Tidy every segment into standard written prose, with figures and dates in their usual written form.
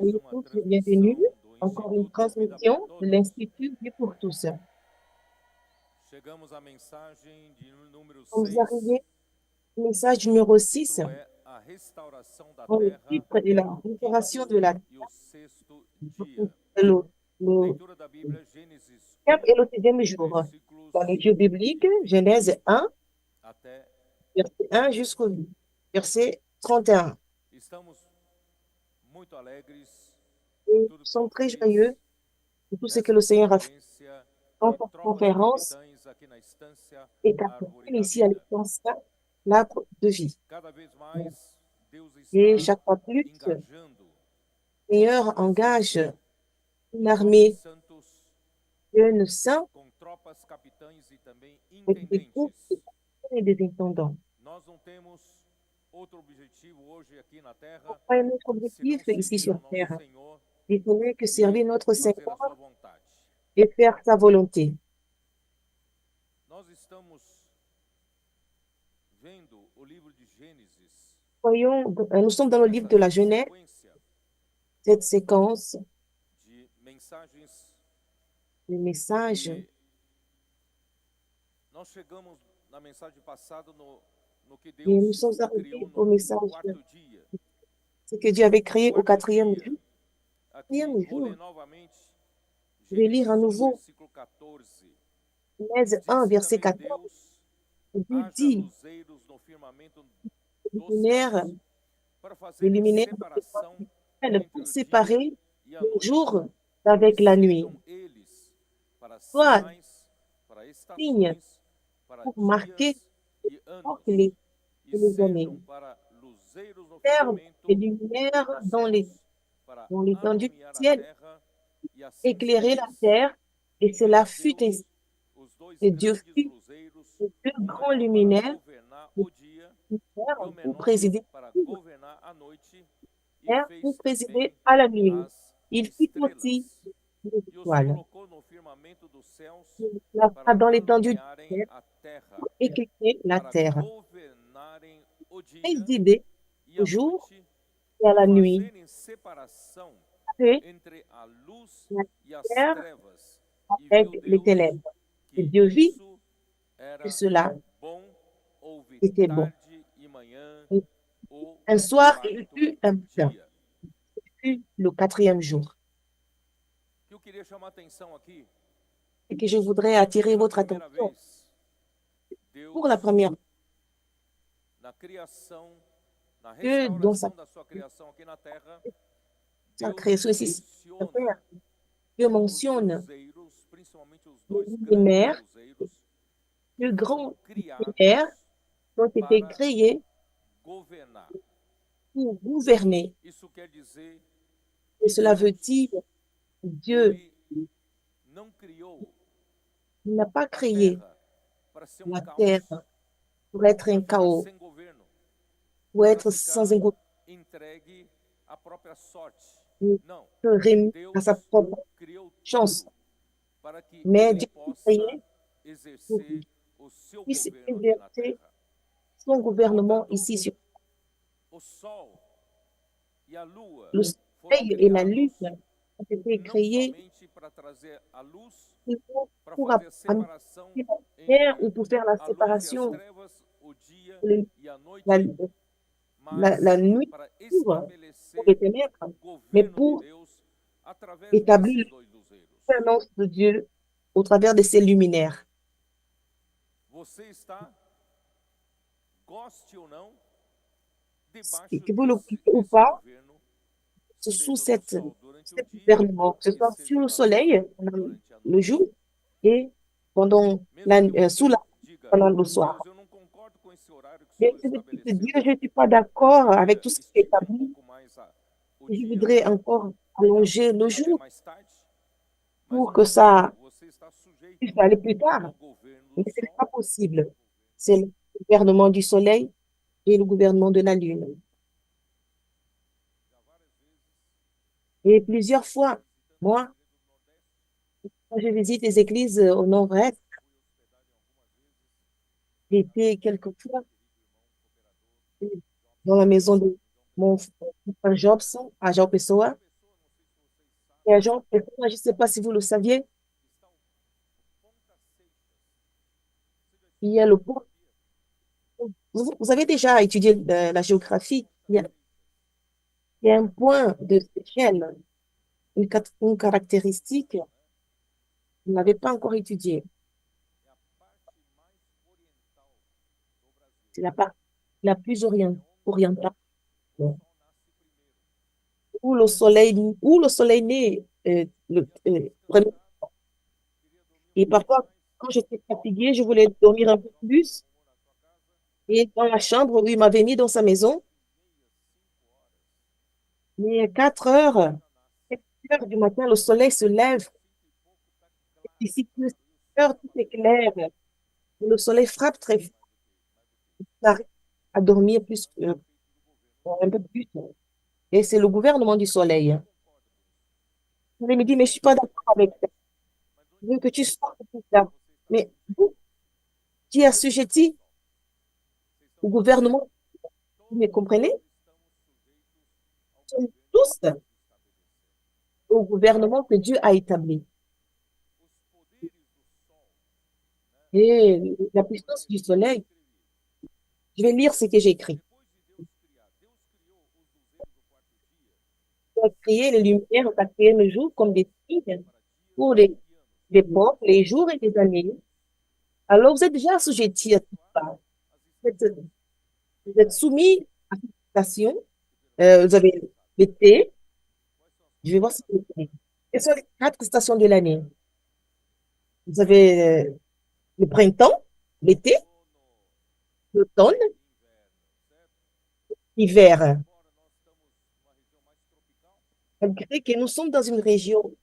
Soyez tous les bienvenus. Encore une transmission de l'Institut Dieu pour tous. Chegamos à mensagem de número Vous 6, arrivez au message numéro o 6, título é A Restauração da dans le Terra, titre de la o restauration quinto de la e o sexto terre. dia. Le Leitura da Bíblia, Gênesis quinze 1, et le sixième jour. versículos Dans les dieux de bibliques, 20 Genèse 1, até verset 1 jusqu'au 31. verset 31. Estamos muito alegres Et por nous tudo que sommes Deus très fez joyeux de tout ce que nessa le Seigneur a fait conferência dans de cette tropas de conférence capitães aqui na estância et qu'a Árvore fait da ici à Vida. l'instant l'arbre de vie. Cada vez mais Deus Et está chaque fois plus, le engajando Seigneur um engage exército une de homens armée santos de jeunes saints com tropas, capitães e também avec des troupes intendentes. et des intendants. Nós não temos outro objetivo hoje aqui na terra Pourquoi est notre objectif senão ici servir sur ao nosso terre? Senhor Il n'est que e servir notre fazer a sua Seigneur vontade. et faire sa volonté. Nós estamos vendo o livro de Gênesis Nous sommes dans le livre de la nessa Genèse, sequência cette séquence de mensagens de messages. e nós chegamos na mensagem passada no que Et nous Deus sommes criou arrivés au message, no quarto dia. ce que Dieu avait No créé au quarto quatrième dia, jour. aqui Quatrième vou jour, ler novamente je vais lire Gênesis à 1, nouveau versículo 14. Genèse 1, Disse verset também 14. Deus: Dieu haja dit, luzeiros no firmamento dos luminaire, céus, para les fazerem luminaires separação entre pour o dia séparer e a le noite, jour e d'avec la nuit, sejam eles para soit sinais, para signe estações, para pour marquer dias e anos, e les années. sejam para luzeiros no Faire des firmamento luminaires dos céus, para dans l'étendue du alumiar a ciel, terra, e assim éclairer fez. la terre, et E cela fez fut Deus ainsi. os dois Et Dieu grandes fit luzeiros, les deux o grands maior para luminaires governar de o dia terre e o pour menor présider para governar a noite, e pour fez présider também à la nuit. as Il fit aussi estrelas. les E os étoiles. colocou no firmamento dos céus Il la fera para dans l'étendue du alumiarem ciel a terra, pour éclairer la para terre. governarem o dia Présider e au a jour noite, et à e la nuit. fazerem separação Et entre a luz la e as terre trevas. E avec viu les Deus ténèbres. Et que Dieu vit isso que era cela bom. Houve était bon. tarde e manhã Et o un soir, il quarto eut un matin. dia. Fut le quatrième jour. O que eu queria chamar a atenção aqui Et que je voudrais é que attirer pela votre primeira attention vez, pour Deus, la première na criação, na que dans restauração da sua criação aqui na terra, sa Deus création ici sur la menciona terre, Dieu os mentionne luzeiros, principalmente os les dois grandes luminaires, luzeiros, que le foram grand criados luminaires ont été para créés governar. pour gouverner. Isso quer dizer Et que cela veut Deus, dire que Dieu ele não criou n'a pas a créé terra para ser la caos, terre pour être para un ficar chaos, sem governo, pour para être sans ficar un gouvernement, entregue à própria sorte. Não. remis à Deus sa propre criou chance. tudo para que Mais ele Dieu a créé possa pour qu'il exercer o seu puisse governo aqui na exercer terra. son gouvernement Portanto, ici sur o sol e a lua le foram soleil et la criados lune ont été não créés somente para trazer a luz, para pour fazer a amener separação la lumière ou entre pour faire la a luz e as séparation, trevas, o dia le- e a la, noite, la mas nuit para pour les estabelecer ténèbres, o mais governo de pour Deus através établir desses dois luzeiros. la gouvernance de Dieu au travers de ces luminaires. Você está, goste ou não, Et debaixo que vous le desse, croyez ou desse pas, governo, sous seja do cette, sol durante o cet dia gouvernement, que ce e soit seja sur le da lua soleil pendant durante a le noite. jour et pendant Mesmo que sous la você diga, pendant le soir. Deus, eu não concordo com esse horário que o Mais Senhor c'est de te estabeleceu. dire, je ne suis pas Eu d'accord avec queria tout ce qui est esticar um établi. pouco mais o Et je dia, voudrais encore ficar allonger le até jour mais tarde, mas pour não que é possível. ça Você está sujeito puisse aller plus tard. ao governo Mais do ce n'est sol. pas possible. C'est le gouvernement du soleil et le gouvernement de la lune. Et plusieurs fois, moi, quand je visite les églises au nord-est, j'ai été quelquefois dans la maison de mon frère Jobson à Jean Pessoa. Et genre, je ne sais pas si vous le saviez, il y a le point. Vous avez déjà étudié la géographie. Il y a un point de Seychelles, une caractéristique, vous n'avez pas encore étudié. C'est la partie la plus orientale, où le soleil naît. Et parfois, quand j'étais fatiguée, je voulais dormir un peu plus. Et dans la chambre où il m'avait mis dans sa maison, mais à 4 heures du matin, le soleil se lève. Ici, plus 6 heures, tout est clair. Le soleil frappe très fort. J'arrive à dormir un peu plus. Et c'est le gouvernement du soleil. Il me dit, mais je suis pas d'accord avec ça. Je veux que tu sortes de tout ça. Mais vous, qui est assujetti au gouvernement, vous me comprenez? Nous sommes tous au gouvernement que Dieu a établi. Et la puissance du soleil, je vais lire ce que j'ai écrit. Tu as créé les lumières, tu as créé le jour comme des signes pour les portes, les jours et les années. Alors vous êtes déjà assujettis à tout ça. Vous êtes, vous êtes soumis à cette station. Vous avez l'été. Je vais voir si c'est l'été. Quelles sont les 4 stations de l'année? Vous avez le printemps, l'été, l'automne, l'hiver. Malgré que nous sommes dans une région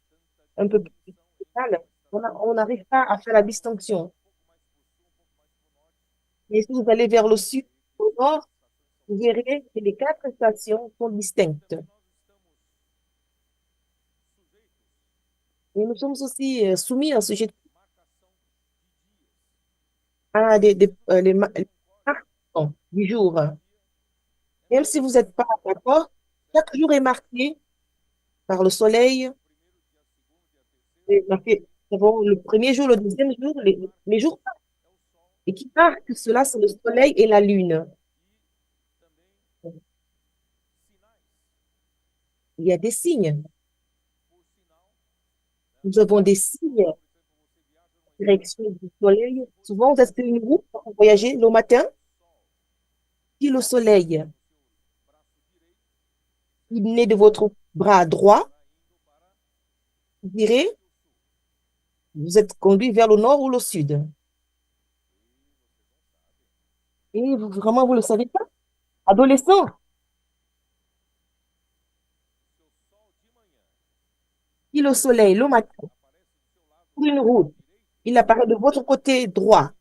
un peu plus tropicale, on n'arrive pas à faire la distinction. Mais si vous allez vers le sud, au nord, vous verrez que les 4 stations sont distinctes. Et nous sommes aussi soumis à ce sujet à les marquants du jour. Même si vous n'êtes pas d'accord, chaque jour est marqué par le soleil. Et marqué, nous avons le premier jour, le deuxième jour, les jours. Et qui marque cela, c'est le soleil et la lune. Il y a des signes. Nous avons des signes de direction du soleil. Souvent, vous êtes sur une route pour voyager le matin. Si le soleil il naît de votre bras droit, vous direz, vous êtes conduit vers le nord ou le sud. Et vraiment, vous ne le savez pas. Adolescent, si le soleil, le matin, sur une route, il apparaît de votre côté droit,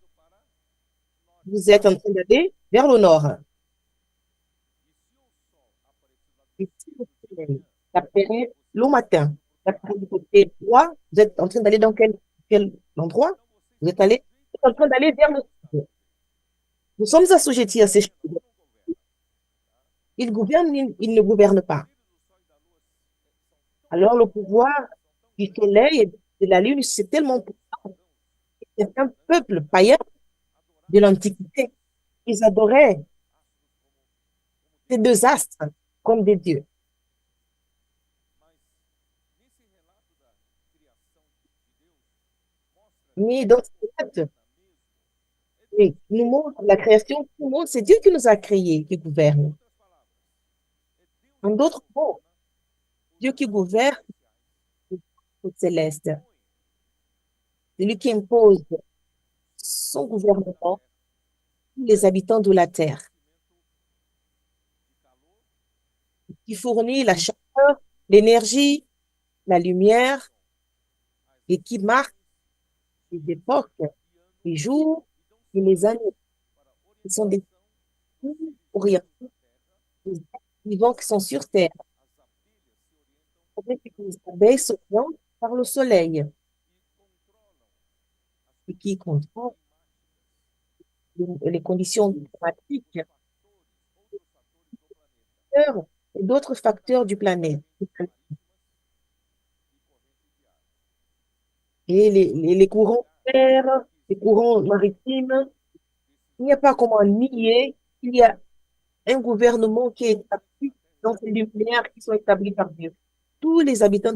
vous êtes en train d'aller vers le nord. Et si le soleil apparaît le matin, il apparaît du côté droit, vous êtes en train d'aller dans quel endroit? Vous êtes en train d'aller vers le sud. Nous sommes assujettis à ces choses. Il gouverne, il ne gouverne pas. Alors, le pouvoir du soleil et de la lune, c'est tellement puissant. Certains peuples païens de l'Antiquité, ils adoraient ces deux astres comme des dieux. Mais dans ce fait, oui, nous montre la création, tout le monde, c'est Dieu qui nous a créés, qui gouverne. En d'autres mots, Dieu qui gouverne le céleste. C'est lui qui impose son gouvernement aux les habitants de la terre, qui fournit la chaleur, l'énergie, la lumière et qui marque les époques, les jours et les années. Ce sont des signes pour rien, des êtres vivants qui sont sur terre. Avec les abeilles s'orientent par le soleil et qui contrôlent les conditions climatiques et d'autres facteurs du planète. et les courants d'air, les courants maritimes. Il n'y a pas comment nier qu'il y a un gouvernement qui est établi dans ces lumières qui sont établies par Dieu. Tous les habitants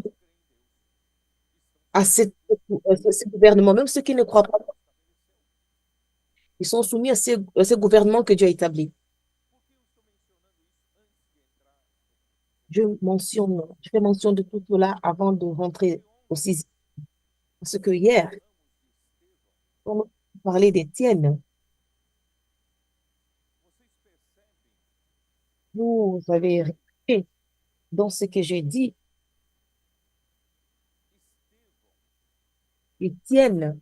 à ce gouvernement, même ceux qui ne croient pas, ils sont soumis à ce gouvernement que Dieu a établi. Je fais mention de tout cela avant de rentrer au sixième. Parce que hier, on a parlé d'Étienne. Vous avez répété dans ce que j'ai dit. Étienne,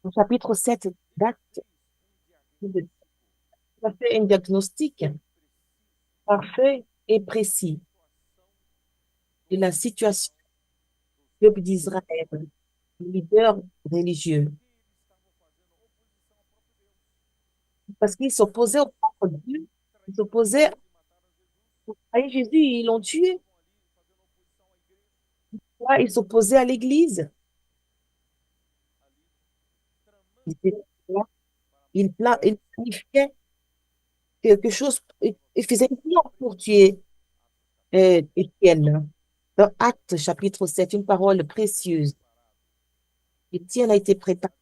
au chapitre 7 d'Actes, il a fait un diagnostic parfait et précis de la situation du peuple d'Israël, les leaders religieux, parce qu'ils s'opposaient au propre Dieu, ils s'opposaient à Jésus, ils l'ont tué. Là, ils s'opposaient à l'Église. Ils étaient là, ils planifiaient quelque chose, ils faisaient un plan pour tuer Étienne. Dans Actes chapitre 7, une parole précieuse. Étienne a été préparé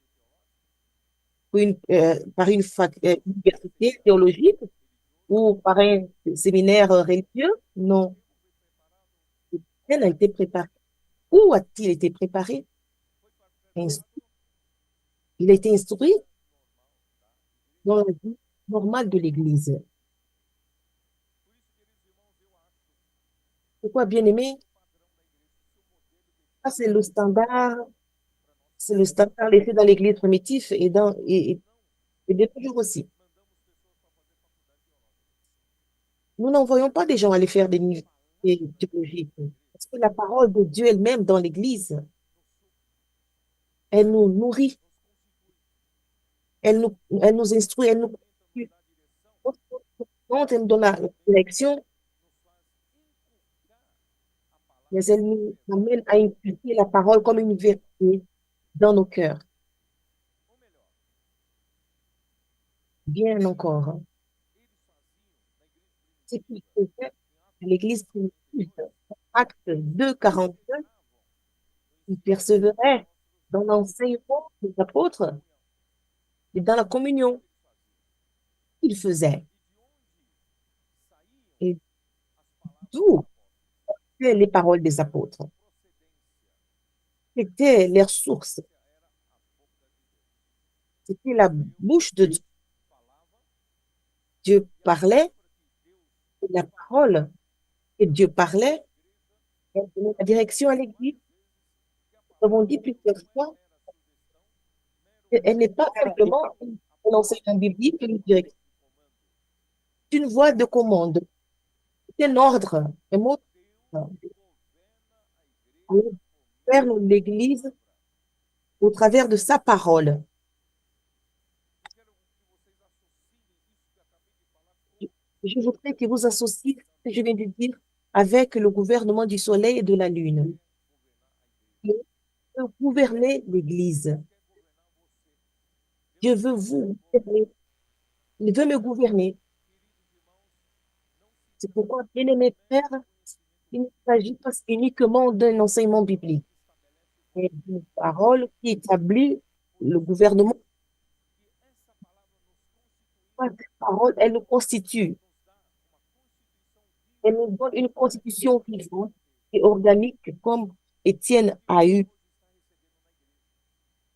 par université théologique ou par un séminaire religieux. Non, Étienne a été préparé. Où a-t-il été préparé? Instru- Il a été instruit dans la vie normale de l'Église. Pourquoi, bien aimé? Ça, c'est le standard laissé dans l'Église primitive et de toujours aussi. Nous n'envoyons pas des gens aller faire des universités théologiques. Parce que la parole de Dieu elle-même dans l'Église, elle nous nourrit, elle nous instruit, elle nous quand elle nous donne la direction, mais elle nous amène à inculquer la parole comme une vérité dans nos cœurs. Bien encore, hein. C'est ce qu'il faisait à l'Église primitive. Acte 2, 42, il persévérait dans l'enseignement des apôtres et dans la communion. Il faisait. Et d'où étaient les paroles des apôtres? C'était leur source. C'était la bouche de Dieu. Dieu parlait, et la parole que Dieu parlait, elle donnait la direction à l'Église. Nous avons dit plusieurs fois qu'elle n'est pas simplement un enseignement biblique, une direction. C'est une voie de commande, c'est un ordre, un mot. Alors, gouverne l'Église au travers de sa parole. Je voudrais que vous associez ce que je viens de dire avec le gouvernement du soleil et de la lune. Dieu veut gouverner l'Église. Dieu veut vous gouverner. Il veut me gouverner. C'est pourquoi, bien-aimés frères, il ne s'agit pas uniquement d'un enseignement biblique, mais d'une parole qui établit le gouvernement. Cette parole, elle nous constitue. Elle nous donne une constitution vivante et organique comme Étienne a eu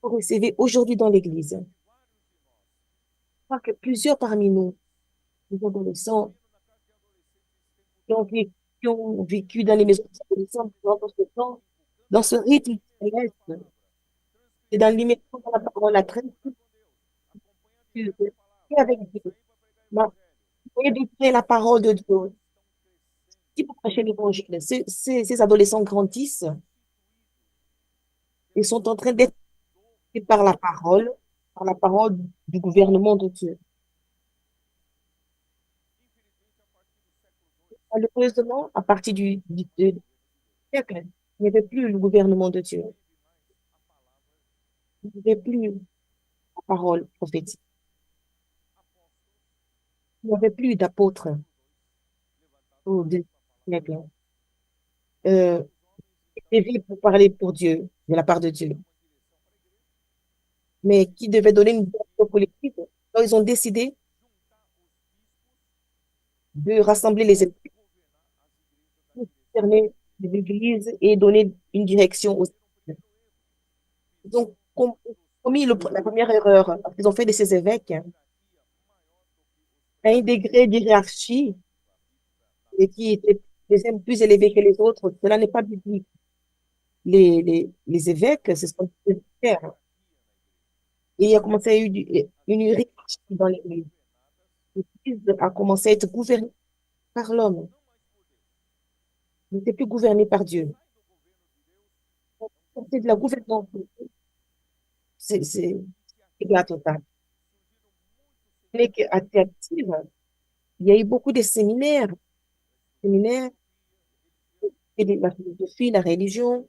pour recevoir aujourd'hui dans l'Église. Je crois que plusieurs parmi nous, les adolescents, qui ont vécu dans les maisons d'adolescents pendant ce temps, dans ce rythme céleste, et dans l'immersion de la parole, la traîne, et avec Dieu. Et d'écouter la parole de Dieu. Si vous prêchez l'évangile, ces adolescents grandissent et sont en train d'être et par la parole du gouvernement de Dieu. Malheureusement, à partir siècle, il n'y avait plus le gouvernement de Dieu. Il n'y avait plus la parole prophétique. Il n'y avait plus d'apôtres au deuxième siècle. Euh, Écrits pour parler pour Dieu, de la part de Dieu, mais qui devaient donner une direction collective. Donc, ils ont décidé de rassembler les églises, pour gouverner les églises et donner une direction aux églises. Ils ont commis la première erreur. Ils ont fait de ces évêques à un degré d'hierarchie et qui était plus élevé que les autres. Cela n'est pas biblique. Les évêques, ce sont des pères. Et il a commencé à y avoir une hiérarchie dans l'Église. L'Église a commencé à être gouvernée par l'homme. Il n'était plus gouverné par Dieu. C'est de la gouvernance. C'est égal total. Mais qu'à Thyatire, il y a eu beaucoup de séminaires, et la philosophie, la religion,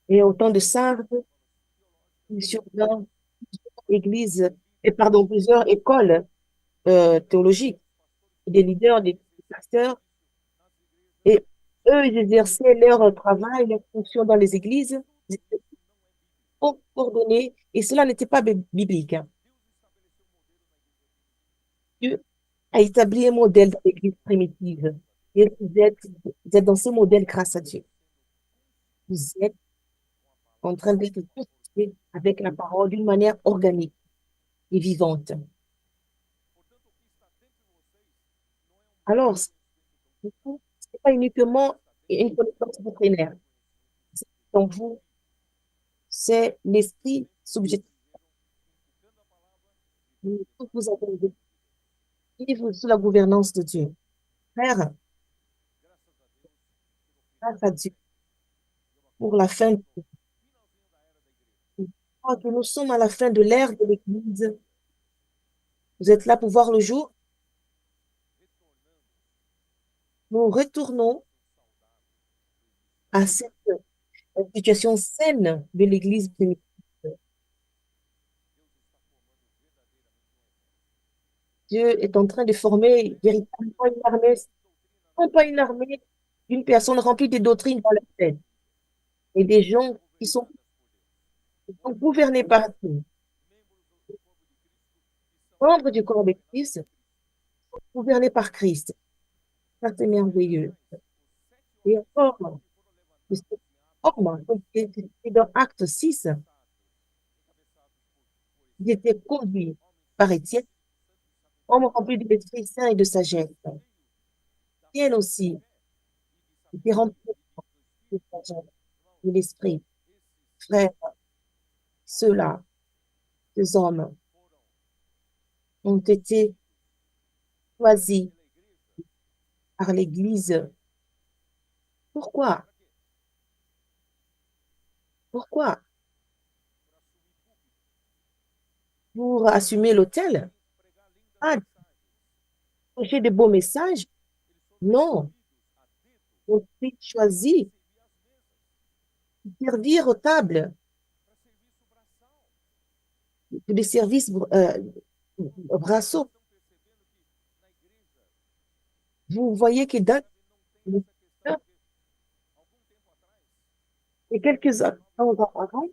et autant de Sardes, plusieurs églises, et pardon, plusieurs écoles théologiques, des leaders, des pasteurs, et eux, ils exerçaient leur travail, leur fonction dans les églises, ils étaient coordonnés, et cela n'était pas biblique, hein. Dieu a établi un modèle dans l'église primitive. Et vous êtes dans ce modèle grâce à Dieu. Vous êtes en train d'être constitué avec la parole d'une manière organique et vivante. Alors, ce n'est pas uniquement une connaissance doctrinaire. Donc, vous, c'est l'esprit subjectif que vous avez vivre sous la gouvernance de Dieu. Frère, grâce à Dieu pour la fin. Que nous sommes à la fin de l'ère de l'Église. Vous êtes là pour voir le jour. Nous retournons à cette situation saine de l'Église primitive. Dieu est en train de former véritablement une armée, non pas une armée d'une personne remplie de doctrines dans la tête, et des gens qui sont gouvernés par Dieu, membres du corps de Christ, gouvernés par Christ. Ça, c'est merveilleux. Et encore, cet homme, donc, et dans Acte 6, il était conduit par Étienne, homme rempli de l'Esprit Saint et de sagesse. Étienne aussi était rempli de sagesse, de l'Esprit. Frères, ceux-là, ces hommes, ont été choisis par l'Église. Pourquoi? Pourquoi? Pour assumer l'autel? Ah, prêcher de beaux messages? Non. Ils ont été choisis pour servir aux tables, pour des services brassaux. Vous voyez que dans et quelques temps auparavant,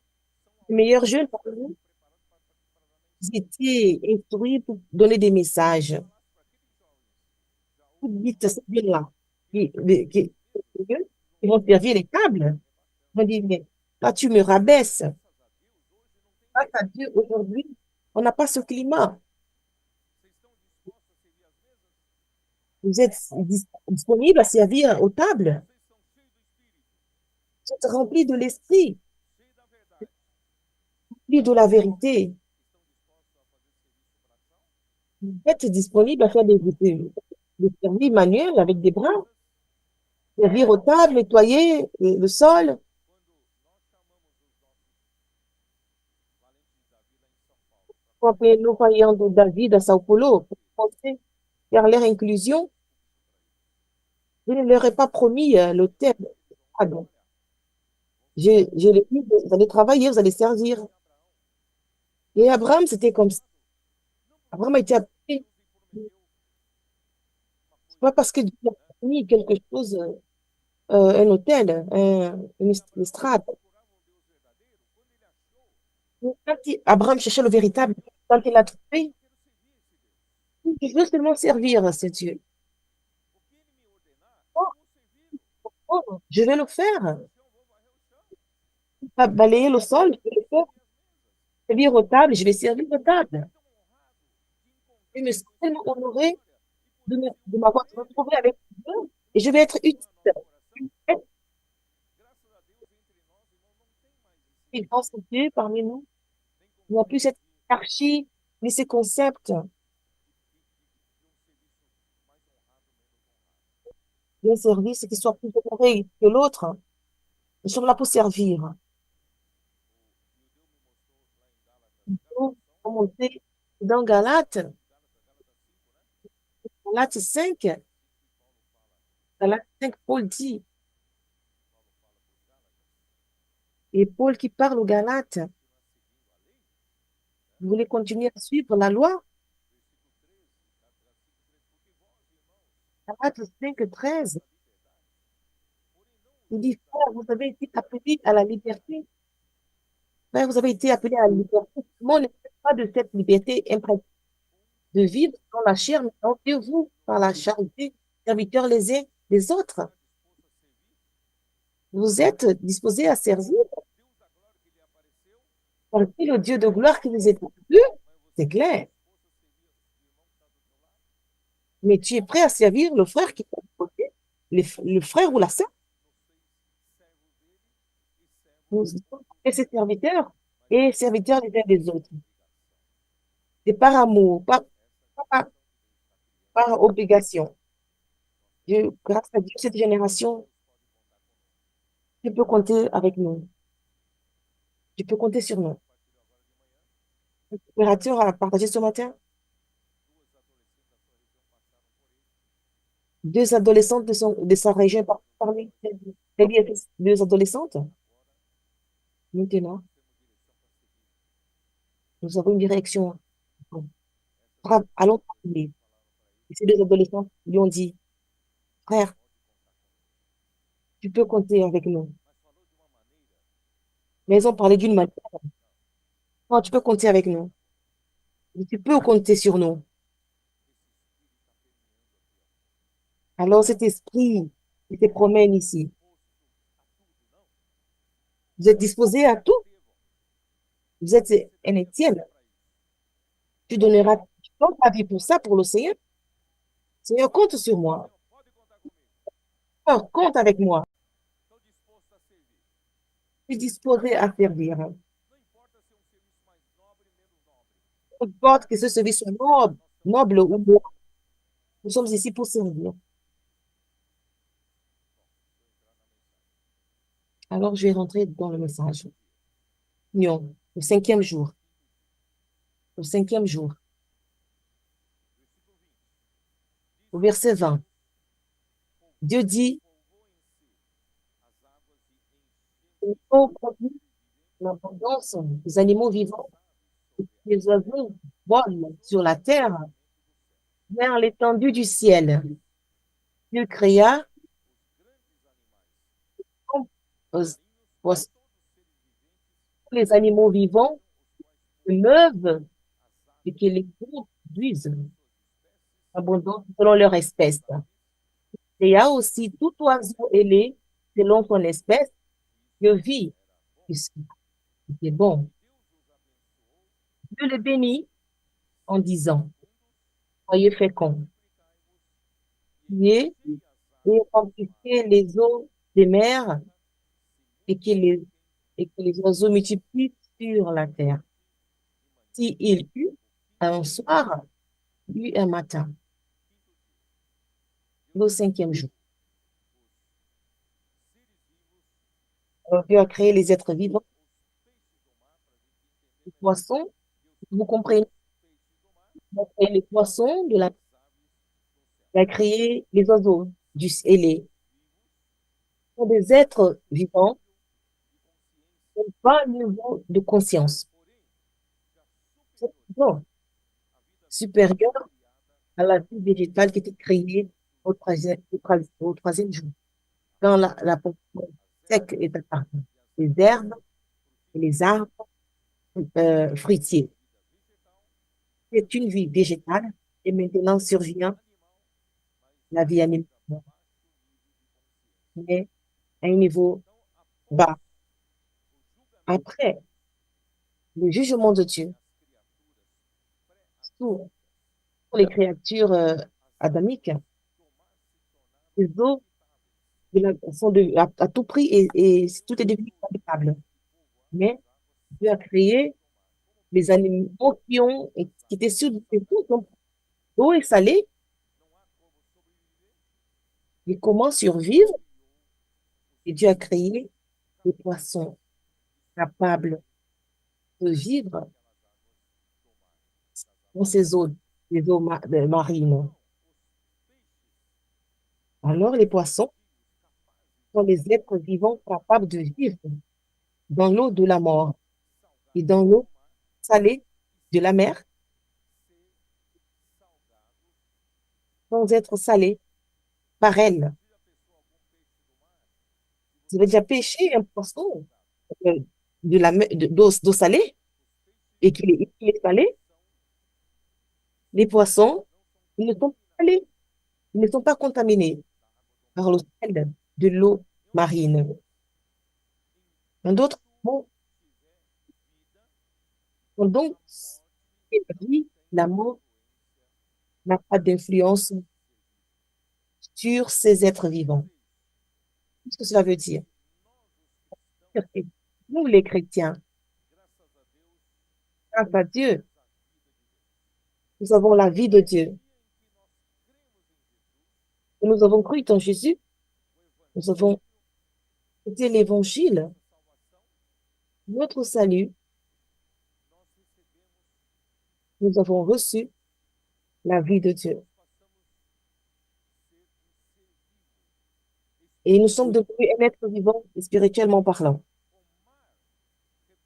les meilleurs jeunes, par exemple, ils étaient instruits pour donner des messages. Vous dites, ces jeunes-là, qui vont servir les tables, ils vont dire, mais là, tu me rabaisses. Grâce à Dieu, aujourd'hui, on n'a pas ce climat. Vous êtes disponible à servir aux tables. Vous êtes rempli de l'esprit, rempli de la vérité. Vous êtes disponible à faire des services manuels avec des bras, servir aux tables, nettoyer le sol. Pour appeler nos voyants de David à Sao Paulo, pour penser vers leur inclusion. Je ne leur ai pas promis le terme. Ah bon. Je leur ai dit, vous allez travailler, vous allez servir. Et Abraham, c'était comme ça. Abraham a été appelé. C'est pas parce que Dieu a promis quelque chose, un hôtel, une estrade. Abraham cherchait le véritable. Quand il l'a trouvé, je veux seulement servir ce Dieu. Oh, oh, je vais le faire. Pas balayer le sol, je vais le faire. Servir aux tables, je vais servir aux tables. Je me sens tellement honorée de m'avoir retrouvé avec Dieu et je vais être utile. Il pense que Dieu parmi nous. Il n'y a plus cette hiérarchie, ni ces concepts. D'un service qui soit plus honoré que l'autre. Nous sommes là pour servir. Nous, comme on dit dans Galates 5, Galates 5, Paul dit, et Paul qui parle aux Galates, vous voulez continuer à suivre la loi? Galates 5, 13, il dit, frère, vous avez été appelés à la liberté. Frère, vous avez été appelés à la liberté. Moi, on ne fait pas de cette liberté imprégnée de vivre dans la chair, mais en vous, par la charité, serviteurs les uns des autres. Vous êtes disposés à servir par le Dieu de gloire qui vous est apparu, c'est clair. Mais tu es prêt à servir le frère qui est à côté, le frère ou la sœur. Nous sommes ses serviteurs et serviteurs les uns des autres. C'est par amour, par, par obligation. Grâce à Dieu, cette génération, tu peux compter avec nous. Tu peux compter sur nous. L'opérateur a partagé ce matin. Deux adolescentes de sa région parmi deux adolescentes. Maintenant, nous avons une direction. Allons parler. Et ces deux adolescentes lui ont dit, frère, tu peux compter avec nous. Mais elles ont parlé d'une manière. Oh, tu peux compter avec nous. Et tu peux compter sur nous. Alors cet esprit qui te promène ici, vous êtes disposé à tout. Vous êtes un Étienne. Tu donneras toute ta vie pour ça, pour l'océan. Seigneur, compte sur moi. Seigneur, compte avec moi. Je suis disposé à servir. Peu importe que ce service soit noble ou non, nous sommes ici pour servir. Alors, je vais rentrer dans le message. Non, le cinquième jour. Le cinquième jour. Au verset 20. Dieu dit, il faut produire l'abondance des animaux vivants. Les oiseaux volent sur la terre vers l'étendue du ciel. Dieu créa pour les animaux vivants se meuvent et que les eaux produisent abondance selon leur espèce. Et il y a aussi tout oiseau ailé selon son espèce que vit, puisque c'est bon. Dieu le bénit en disant, soyez féconds, et remplissez les eaux des mers et et que les oiseaux multiplient sur la terre. Si il eut un soir, il eut un matin, le cinquième jour. Alors, Dieu a créé les êtres vivants, les poissons, vous comprenez, il a créé les poissons, il a créé les oiseaux. et les sont des êtres vivants, n'ont pas un niveau de conscience. C'est bon, supérieur à la vie végétale qui était créée au troisième jour, quand la portion sec est apparue. Les herbes et les arbres fruitiers. C'est une vie végétale et maintenant survient la vie animale, mais à un niveau bas. Après le jugement de Dieu sur les créatures adamiques, les eaux sont à tout prix et tout est devenu habitable. Mais Dieu a créé les animaux qui étaient sur des eaux, donc l'eau est salée. Et comment survivre? Et Dieu a créé des poissons capables de vivre dans ces eaux, les eaux marines. Alors, les poissons sont les êtres vivants capables de vivre dans l'eau de la mort et dans l'eau salée de la mer sans être salés par elle. Vous avez déjà pêché un poisson euh, d'eau salée et qu'il est salé? Les poissons, ils ne sont pas salés, ils ne sont pas contaminés par le sel de l'eau marine. En d'autres mots, donc, la vie, la mort n'a pas d'influence sur ces êtres vivants. Qu'est-ce que cela veut dire? Nous, les chrétiens, grâce à Dieu, nous avons la vie de Dieu. Et nous avons cru en Jésus, nous avons écouté l'évangile, notre salut, nous avons reçu la vie de Dieu. Et nous sommes devenus un être vivant spirituellement parlant.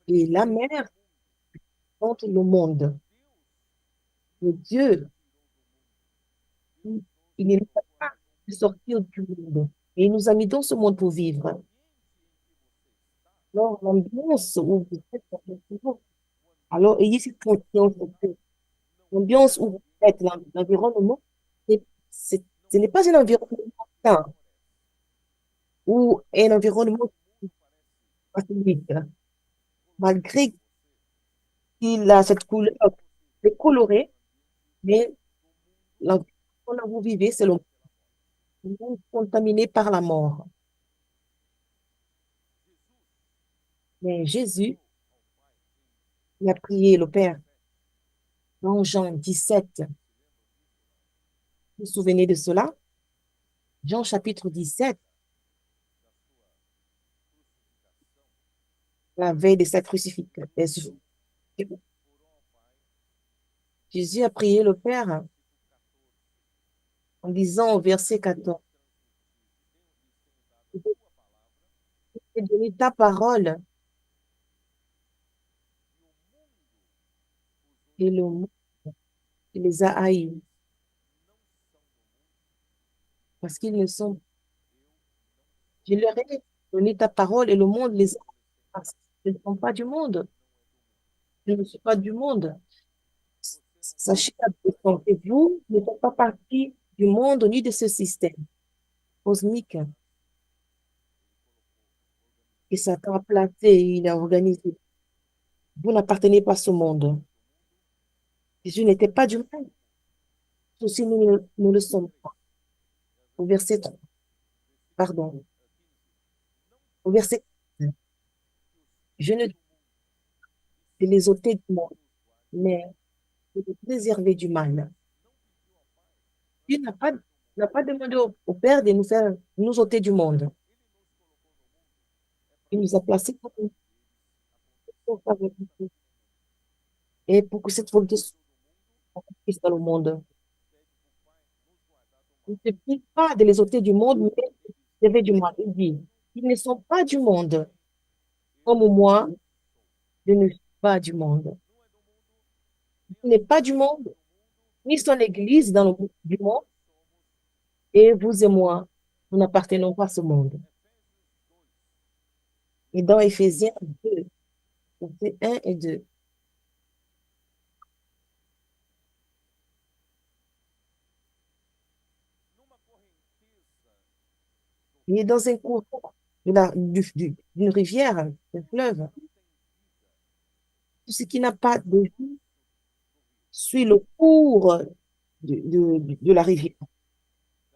Et la mer contre le monde. Le Dieu, il n'est pas de sortir du monde. Et il nous a mis dans ce monde pour vivre. Alors, l'ambiance où vous êtes, alors ayez cette conscience que l'ambiance où vous êtes, l'environnement, c'est- ce n'est pas un environnement sain ou un environnement facilite. Malgré qu'il a cette couleur, c'est coloré, mais l'environnement où vous vivez, c'est le monde contaminé par la mort. Mais Jésus, il a prié le Père dans Jean 17. Vous vous souvenez de cela? Jean chapitre 17, la veille de sa crucifixion. Jésus a prié le Père en disant au verset 14, et donné ta parole et le monde les a haïs parce qu'ils ne sont, je leur ai donné ta parole et le monde les a haïs parce qu'ils ne sont pas du monde. Je ne suis pas du monde. Sachez que vous ne faites pas partie du monde ni de ce système cosmique que Satan a placé et il a organisé. Vous n'appartenez pas à ce monde. Jésus n'était pas du monde. Ceci, nous le sommes pas. Au verset 3, pardon, au verset 4, je ne de les ôter du monde, mais de les préserver du mal. Dieu n'a pas demandé au Père de nous faire nous ôter du monde. Il nous a placés pour nous avec nous. Et pour que cette volonté soit accomplie dans le monde. Il ne dit pas de les ôter du monde, mais de les du monde. Il dit, ils ne sont pas du monde, comme moi, je ne suis pas du monde. Il n'est pas du monde, ni son Église dans le monde du monde, et vous et moi, nous n'appartenons pas à ce monde. Et dans Éphésiens 2, versets 1 et 2, il est dans un courant d'une rivière, d'un fleuve. Tout ce qui n'a pas de vie suit le cours de la rivière.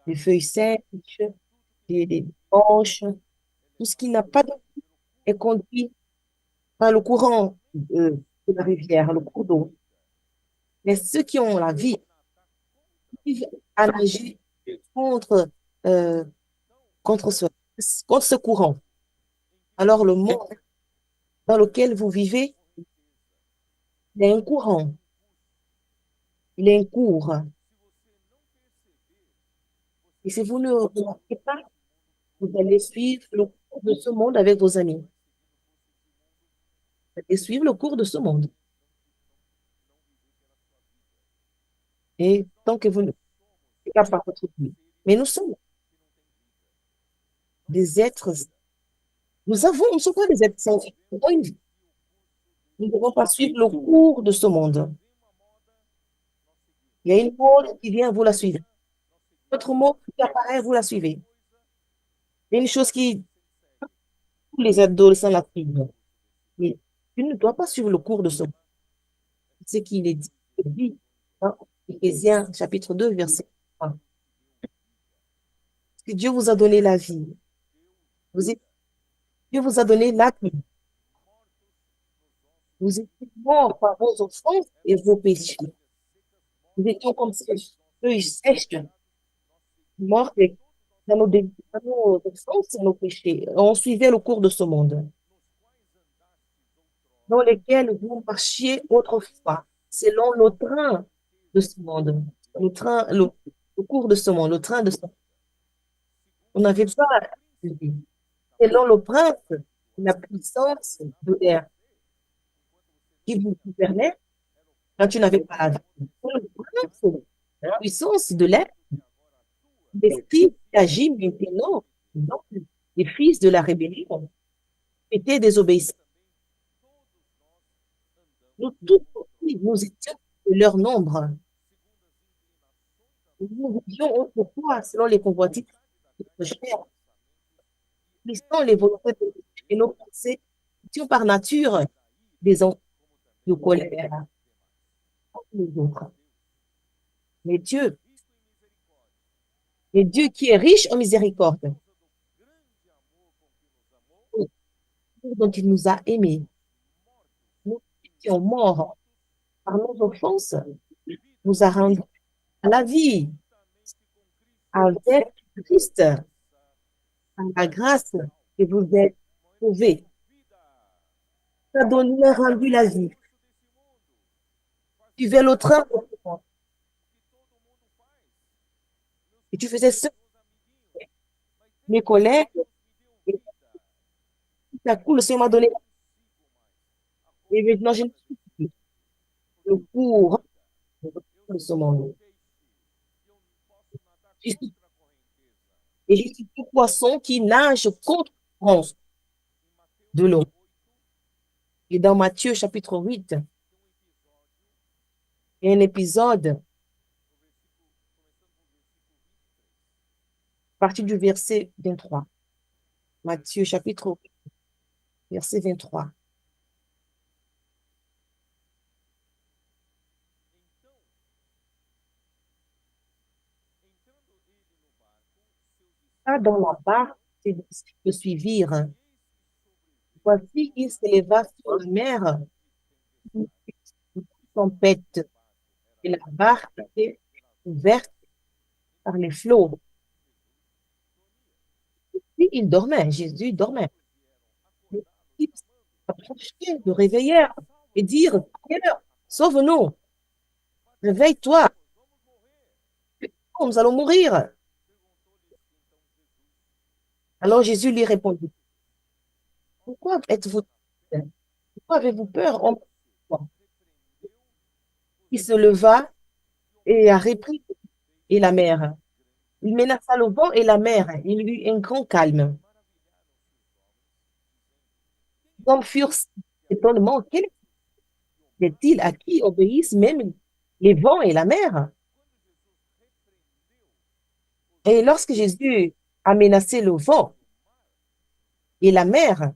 Des feuilles sèches, des branches, tout ce qui n'a pas de vie est conduit par le courant de la rivière, le cours d'eau. Mais ceux qui ont la vie vivent à nager contre, euh, contre ce, contre ce courant. Alors le monde dans lequel vous vivez, il y a un courant, il y a un cours. Et si vous ne remarquez pas, vous allez suivre le cours de ce monde avec vos amis. Vous allez suivre le cours de ce monde. Et tant que vous ne faites pas par votre vie. Mais nous sommes des êtres, nous ne sommes pas des êtres sans vie. Nous avons une vie. Nous ne devons pas suivre le cours de ce monde. Il y a une mode qui vient, vous la suivez. Autre mot qui apparaît, vous la suivez. Il y a une chose qui, tous les adolescents la suivent. Mais tu ne dois pas suivre le cours de ce monde. Ce qu'il est dit dans Éphésiens chapitre 2, verset 1. Parce que Dieu vous a donné la vie. Vous êtes- Dieu vous a donné la vie. Vous étiez morts par vos offenses et vos péchés. Nous étions comme ces feuilles sèches, mortes dans nos offenses et nos péchés. On suivait le cours de ce monde, dans lesquels vous marchiez autrefois, selon le train de ce monde, le cours de ce monde, le train de ce monde. On n'avait pas de vie. Selon le prince, la puissance de l'air qui vous gouvernait quand tu n'avais pas la vie. Le prince, la puissance de l'air, l'esprit qui agit maintenant dans les fils de la rébellion étaient désobéissants. Nous tous, nous étions de leur nombre. Nous vivions autrefois selon les convoitises de notre chair, listant les volontés de Dieu et nos pensées étions par nature des enfants de colère contre les autres. Mais Dieu, et Dieu qui est riche en miséricorde, dont il nous a aimés, nous qui étions morts par nos offenses, nous a rendus à la vie avec Christ, par la grâce que vous êtes sauvés. Tu as donné, rendu la vie. Tu fais le train et tu faisais ce que mes collègues, et tout à coup, le Seigneur m'a donné. Et maintenant, je ne suis plus le cours de ce monde. Je suis- Et je suis tout poisson qui nage contre le courant de l'eau. Et dans Matthieu chapitre 8, il y a un épisode, à partir du verset 23. Matthieu chapitre 8, verset 23. Pas dans la barque, ses disciples suivirent. Voici, il s'éleva sur la mer, une tempête, et la barque était ouverte par les flots. Puis il dormait, Jésus dormait. Les disciples s'approchaient, le réveillèrent et dirent, Seigneur, sauve-nous, réveille-toi, nous allons mourir. Alors Jésus lui répondit, pourquoi êtes-vous triste? Pourquoi avez-vous peur? Il se leva et a repris et la mer. Il menaça le vent et la mer. Il eut un grand calme. Les hommes furent étonnement. Quel est-il à qui obéissent même les vents et la mer? Et lorsque Jésus a menacé le vent et la mer,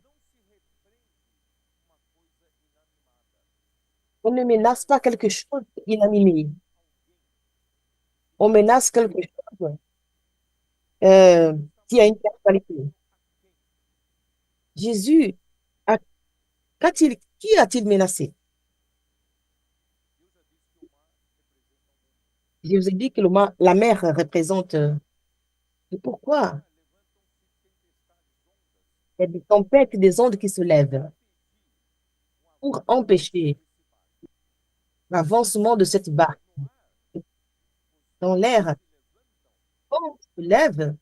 on ne menace pas quelque chose d'inanimé. On menace quelque chose euh, qui a une personnalité. Jésus, a- qui a-t-il menacé? Je vous ai dit que la mer représente. Et pourquoi? Il y a des tempêtes, des ondes qui se lèvent pour empêcher l'avancement de cette barque. Dans l'air, on se lève,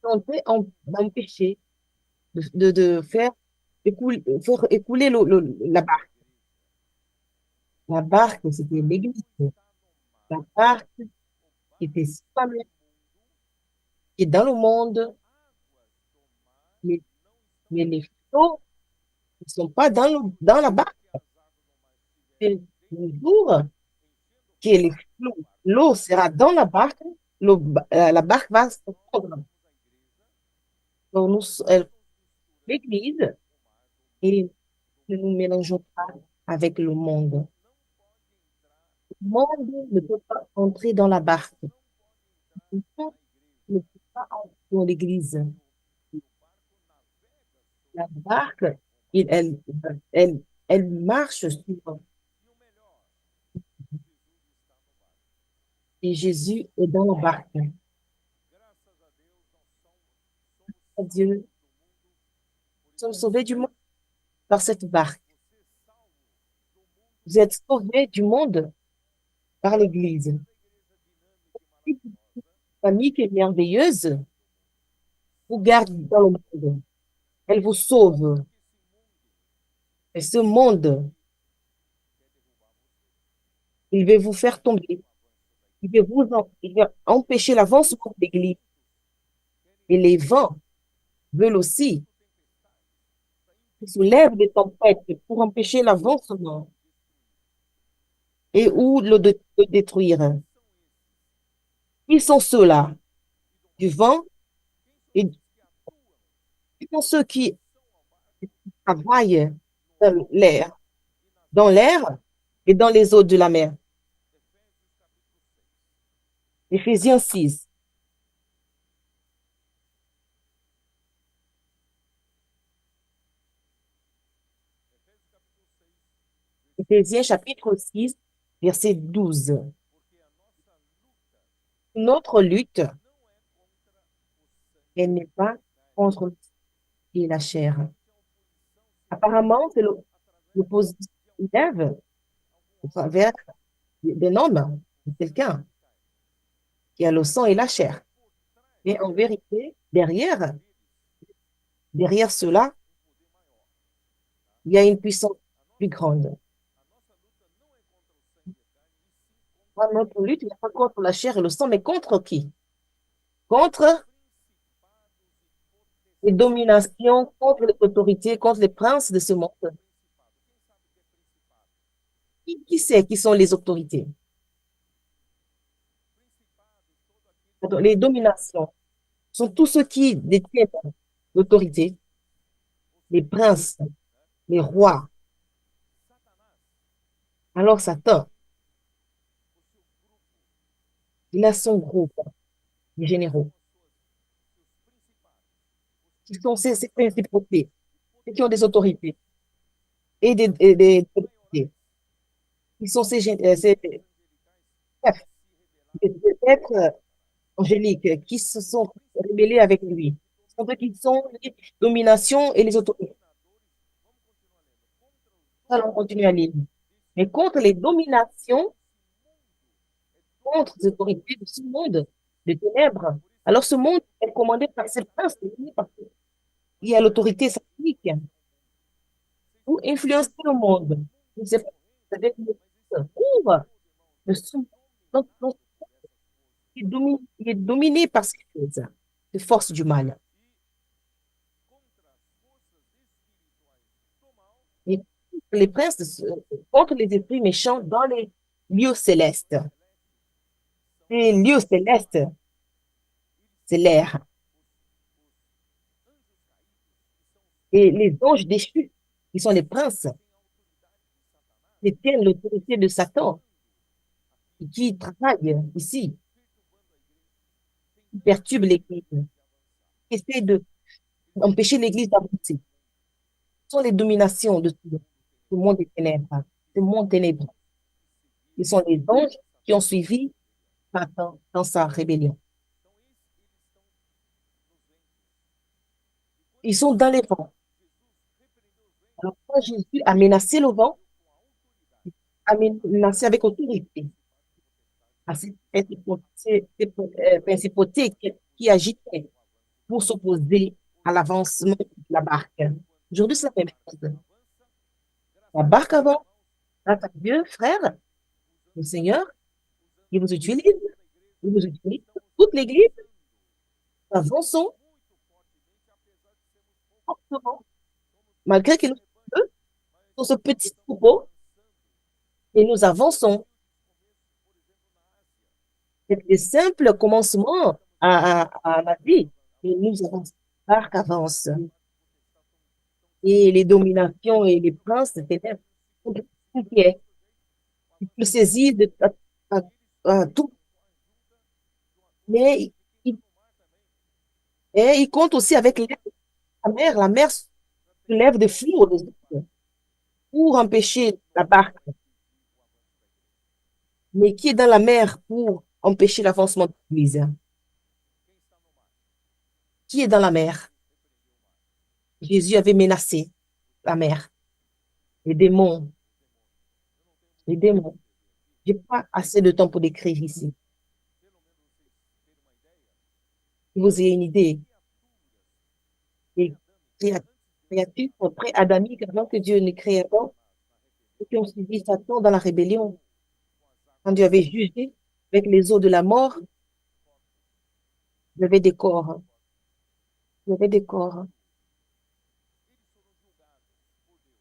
tenter d'empêcher de faire écouler la barque. La barque, c'était l'église. La barque qui était spamée, qui est dans le monde, mais, mais les flots ne sont pas dans la barque. C'est le jour que les flots, l'eau sera dans la barque, la barque va se fondre. Donc, l'église, et ne nous mélangeons pas avec le monde. Le monde ne peut pas entrer dans la barque. Le monde ne peut pas entrer dans l'église. La barque, elle, elle marche sur, et Jésus est dans la barque. Dieu, nous sommes sauvés du monde par cette barque. Vous êtes sauvés du monde par l'église. Une famille qui est merveilleuse vous garde dans le monde. Elle vous sauve. Et ce monde, il veut vous faire tomber. Il veut empêcher l'avancement de l'église. Et les vents veulent aussi soulèvent des tempêtes pour empêcher l'avancement et ou le détruire. Qui sont ceux-là? Du vent et qui sont ceux qui travaillent dans l'air et dans les eaux de la mer. Éphésiens 6. Éphésiens chapitre 6, verset 12. Notre lutte, elle n'est pas contre le sang et la chair. Apparemment, c'est l'opposition qui lève au travers d'un homme, de quelqu'un qui a le sang et la chair. Mais en vérité, derrière cela, il y a une puissance plus grande. Notre lutte n'est pas contre la chair et le sang, mais contre qui? Contre les dominations, contre les autorités, contre les princes de ce monde. Qui sait qui sont les autorités? Les dominations sont tous ceux qui détiennent l'autorité, les princes, les rois. Alors Satan, il a son groupe, les généraux, qui sont ces principautés, et qui ont des autorités des autorités, qui sont ces chefs, des êtres angéliques qui se sont rebellés avec lui. Ce sont eux qui sont les dominations et les autorités. Allons continuer à lire. Mais contre les dominations, contre les autorités de ce monde, de ténèbres, Alors ce monde est commandé par ces princes. Parce qu'il y a l'autorité satanique pour influencer le monde. Je ne sais pas si vous avez une pour le son. Donc, il est dominé par ces choses, les forces du mal. Et les princes contre les esprits méchants dans les lieux célestes. Les lieux célestes, c'est l'air. Et les anges déchus, qui sont les princes, détiennent l'autorité de Satan, qui travaille ici, qui perturbe l'Église, qui essaie d'empêcher l'Église d'avancer. Ce sont les dominations de ce monde des ténèbres, ce monde ténébreux. Ce sont les anges qui ont suivi Satan dans sa rébellion. Ils sont dans les vents. Alors, quand Jésus a menacé le vent, a menacé avec autorité à ces principautés qui agitaient pour s'opposer à l'avancement de la barque. Aujourd'hui, c'est la même chose. La barque avance, grâce à Dieu, frère, le Seigneur, il vous utilise, il vous utilise, toute l'Église, nous avançons fortement, malgré que nous sommes peu, sur ce petit troupeau, et nous avançons. C'est des simples commencements à la vie. Et nous avançons, la barque avance. Et les dominations et les princes des ténèbres sont inquiets. Ils le saisissent à- tout. Mais ils comptent aussi avec la mer. La mer soulève des flux au-dessus pour empêcher la barque. Mais qui est dans la mer pour empêcher l'avancement de l'Église? Qui est dans la mer? Jésus avait menacé la mer, les démons, les démons. J'ai pas assez de temps pour décrire ici. Que vous ayez une idée. Les créatures pré-adamiques avant que Dieu ne crée Adam, ceux qui ont suivi Satan dans la rébellion, quand Dieu avait jugé avec les eaux de la mort, il y avait des corps. Il y avait des corps.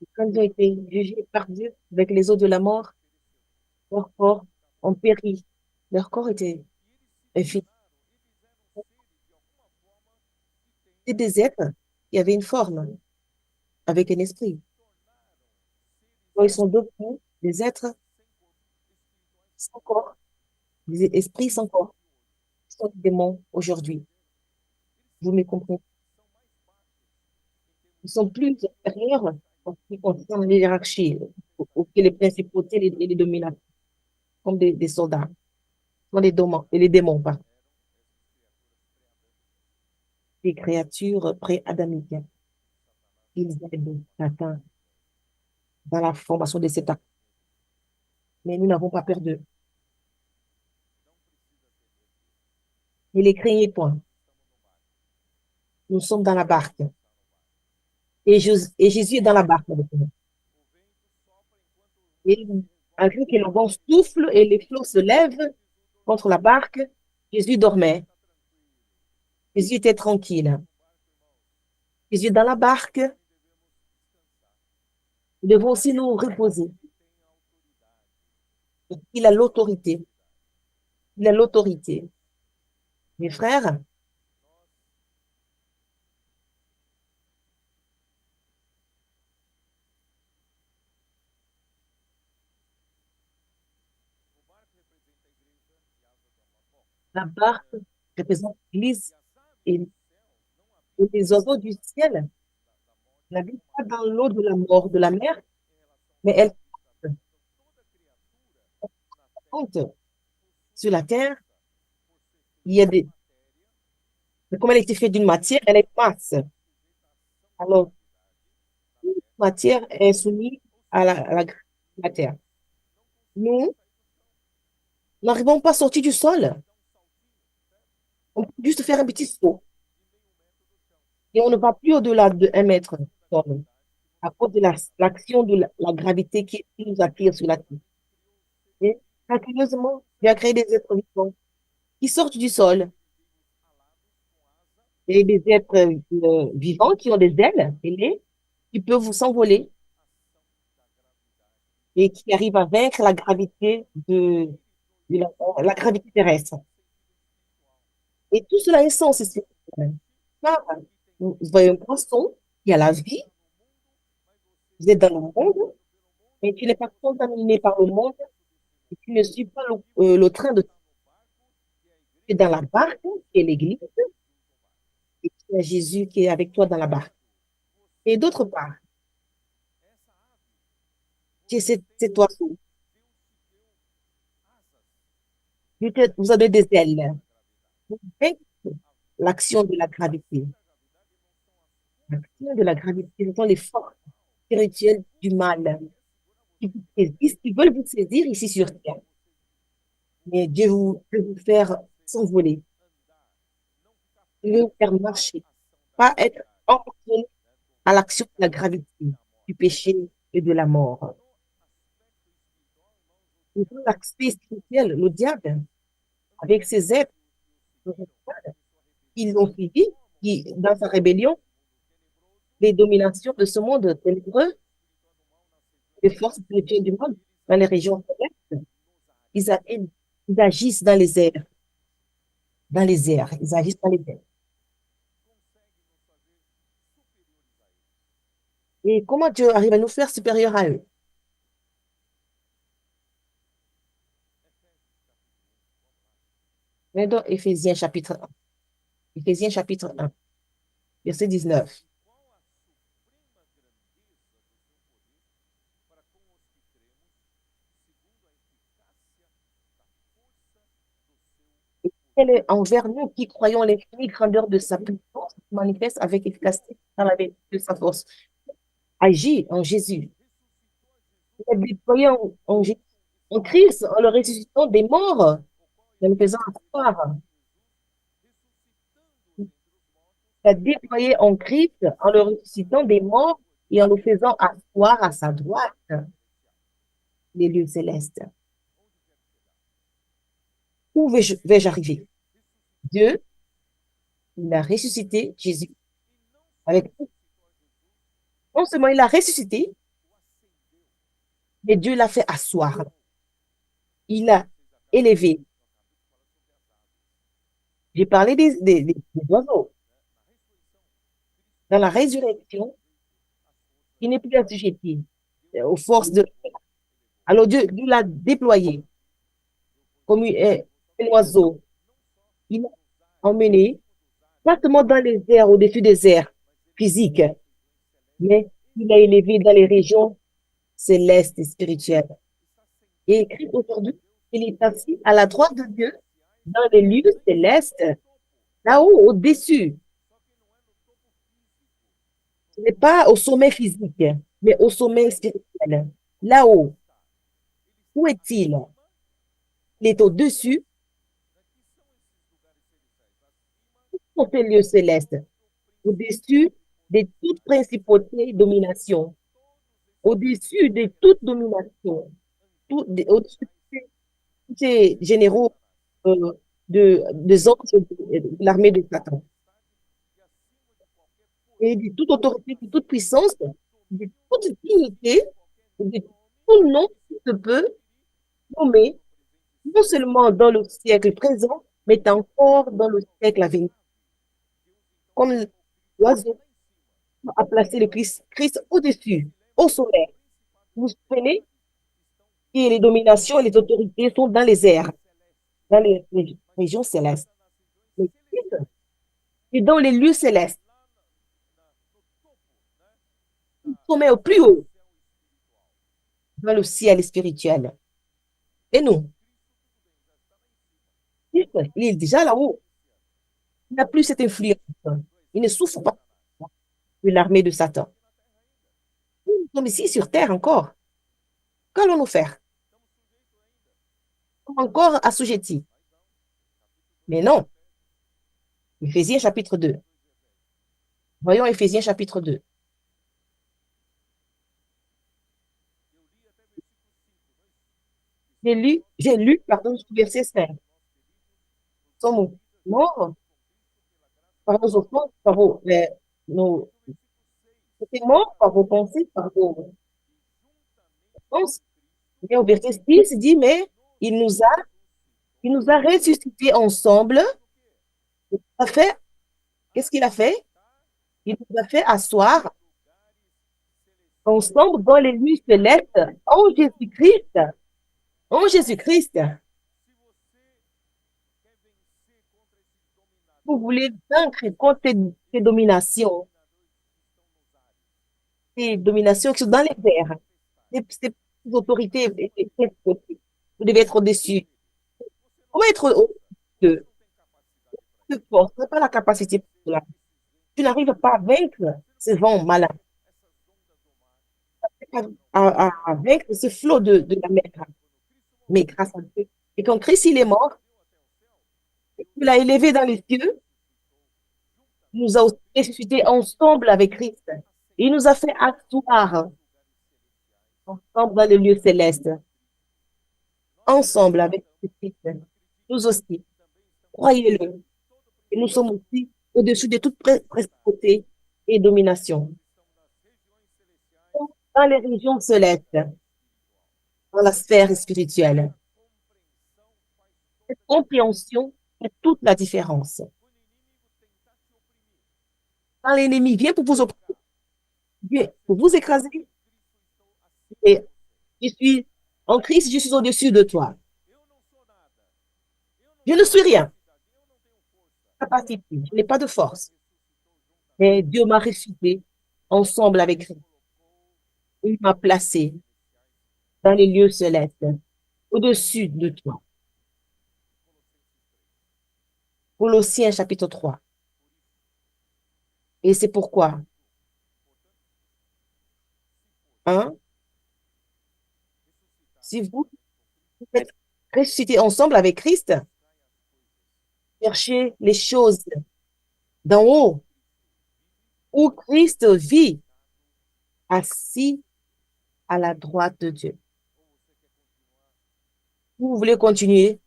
Et quand ils ont été jugés par Dieu avec les eaux de la mort, leurs corps ont péri. Leur corps était infini. C'est des êtres qui avaient une forme, avec un esprit. Quand ils sont devenus des êtres sans corps, des esprits sans corps. Ils sont des démons aujourd'hui. Vous me comprenez? Ils sont plus supérieurs en ce qui concerne les hiérarchies, que les principautés et les dominateurs, comme des soldats, comme les démons, pardon, des créatures pré-adamiques. Ils aident Satan dans la formation de cet acte. Mais nous n'avons pas peur d'eux. Ne les craignez point. Nous sommes dans la barque. Et Jésus est dans la barque avec nous. Et malgré que le vent souffle et les flots se lèvent contre la barque, Jésus dormait. Jésus était tranquille. Jésus est dans la barque. Nous devons aussi nous reposer. Il a l'autorité. Il a l'autorité. Mes frères, la barque représente l'Église et, et les oiseaux du ciel n'habitent pas dans l'eau de la mort de la mer, mais elles comptent sur la terre. Il y a des, comme elle a été faite d'une matière, elle est masse. Alors, toute matière est soumise à la terre. Nous n'arrivons pas à sortir du sol. On peut juste faire un petit saut et on ne va plus au-delà de 1 mètre du sol à cause de l'action de la gravité qui nous attire sur la Terre. Et miraculeusement, Dieu a créé des êtres vivants qui sortent du sol et des êtres vivants qui ont des ailes ailées, qui peuvent vous s'envoler et qui arrivent à vaincre la gravité de la gravité terrestre. Et tout cela est sens spirituel. Car vous voyez un poisson qui a la vie, vous êtes dans le monde, mais tu n'es pas contaminé par le monde et tu ne suis pas le train de tu es dans la barque, qui est l'Église, et tu as Jésus qui est avec toi dans la barque. Et d'autre part, tu es cet oiseau. Vous avez des ailes. Vous faites l'action de la gravité. L'action de la gravité, ce sont les forces spirituelles du mal qui vous saisissent, qui veulent vous saisir ici sur terre. Mais Dieu veut vous faire s'envoler. Il veut vous faire marcher, pas être emprisonné à l'action de la gravité, du péché et de la mort. Et dans l'aspect spirituel, le diable, avec ses êtres, ils l'ont suivi, qui, dans sa rébellion, les dominations de ce monde ténébreux, les forces spirituelles du monde, dans les régions célestes, ils agissent dans les airs, ils agissent dans les airs. Et comment Dieu arrive à nous faire supérieurs à eux? Mais dans Éphésiens chapitre 1, verset 19. Elle est envers nous qui croyons l'infinie grandeur de sa puissance, manifeste avec efficacité dans la vérité de sa force. Agit en Jésus. Il a déployé en Christ, en le ressuscitant des morts, en le faisant asseoir. Il a déployé en Christ, en le ressuscitant des morts et en le faisant asseoir à sa droite, les lieux célestes. Où vais-je arriver? Dieu, il a ressuscité Jésus. Avec, non seulement il a ressuscité, mais Dieu l'a fait asseoir. Il a élevé. J'ai parlé des oiseaux. Dans la résurrection, il n'est plus assujetti aux forces de... Alors Dieu l'a déployé comme un oiseau. Il l'a emmené, pas seulement dans les airs, au-dessus des airs physiques, mais il l'a élevé dans les régions célestes et spirituelles. Et écrit aujourd'hui, il est assis à la droite de Dieu dans les lieux célestes, là-haut, au-dessus. Ce n'est pas au sommet physique, mais au sommet spirituel. Là-haut, où est-il? Il est au-dessus de ces lieux célestes, au-dessus de toute principauté et domination, au-dessus de toute domination, au-dessus de tous ces généraux des anges de l'armée de Satan, et de toute autorité, de toute puissance, de toute dignité, de tout nom qui se peut nommer, non seulement dans le siècle présent, mais encore dans le siècle à venir. Comme l'oiseau a placé le Christ au-dessus, au sommet. Vous vous souvenez que les dominations et les autorités sont dans les airs, dans les régions célestes. Mais Christ est dans les lieux célestes, au sommet au plus haut, dans le ciel spirituel. Et nous, Christ, il est déjà là-haut. Il n'a plus cette influence. Il ne souffre pas de l'armée de Satan. Nous sommes ici sur terre encore. Qu'allons-nous faire? Encore assujettis. Mais non, Éphésiens chapitre 2. Voyons Éphésiens chapitre 2. J'ai lu, pardon, jusqu'au verset 5. Sommes morts par nos offenses, par nos, c'était mort par vos pensées, par vos offenses. Et au verset 6, il dit, mais il nous a, il nous a ressuscités ensemble. Il a fait, qu'est-ce qu'il a fait? Il nous a fait asseoir ensemble dans les nuits célestes en Jésus-Christ. En Jésus-Christ. Vous voulez vaincre contre ces dominations qui sont dans les airs, ces autorités, vous devez être au-dessus. Comment être au-dessus de force? Tu n'as pas la capacité pour cela. Tu n'arrives pas à vaincre ce vent malin, à vaincre ce flot de la mer. Mais grâce à Dieu. Et quand Christ il est mort, il l'a élevé dans les cieux, il nous a aussi ressuscités ensemble avec Christ. Il nous a fait asseoir ensemble dans les lieux célestes, ensemble avec Christ. Nous aussi, croyez-le. Et nous sommes aussi au-dessus de toute principauté et domination. Dans les régions célestes, dans la sphère spirituelle. Cette compréhension fait toute la différence. Quand l'ennemi vient pour vous opprimer, vient pour vous écraser, et je suis en Christ, je suis au-dessus de toi. Je ne suis rien. Capacité, je n'ai pas de force. Mais Dieu m'a ressuscité ensemble avec lui. Il m'a placé dans les lieux célestes, au-dessus de toi. Colossiens chapitre 3. Et c'est pourquoi, hein, si vous êtes ressuscités ensemble avec Christ, cherchez les choses d'en haut, où Christ vit, assis à la droite de Dieu. Vous voulez continuer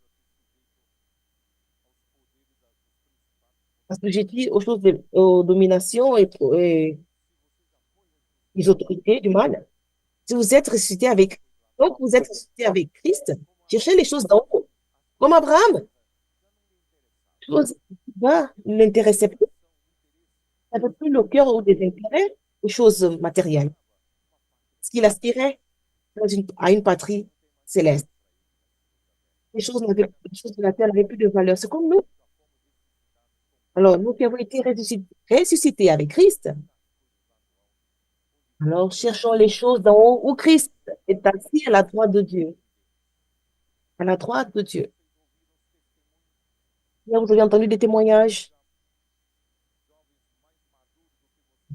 parce que j'ai dit aux choses, aux dominations et les autorités du mal. Si vous êtes ressuscité avec, donc vous êtes ressuscité avec Christ, cherchez les choses d'en haut, comme Abraham. Choses ne l'intéressait plus, il n'avait plus le cœur ou des intérêts aux choses matérielles. Ce qu'il aspirait à une patrie céleste. Les choses de la terre n'avaient plus de valeur. C'est comme nous. Alors, nous qui avons été ressuscités avec Christ, alors cherchons les choses d'en haut où Christ est assis à la droite de Dieu. À la droite de Dieu. Hier, vous avez entendu des témoignages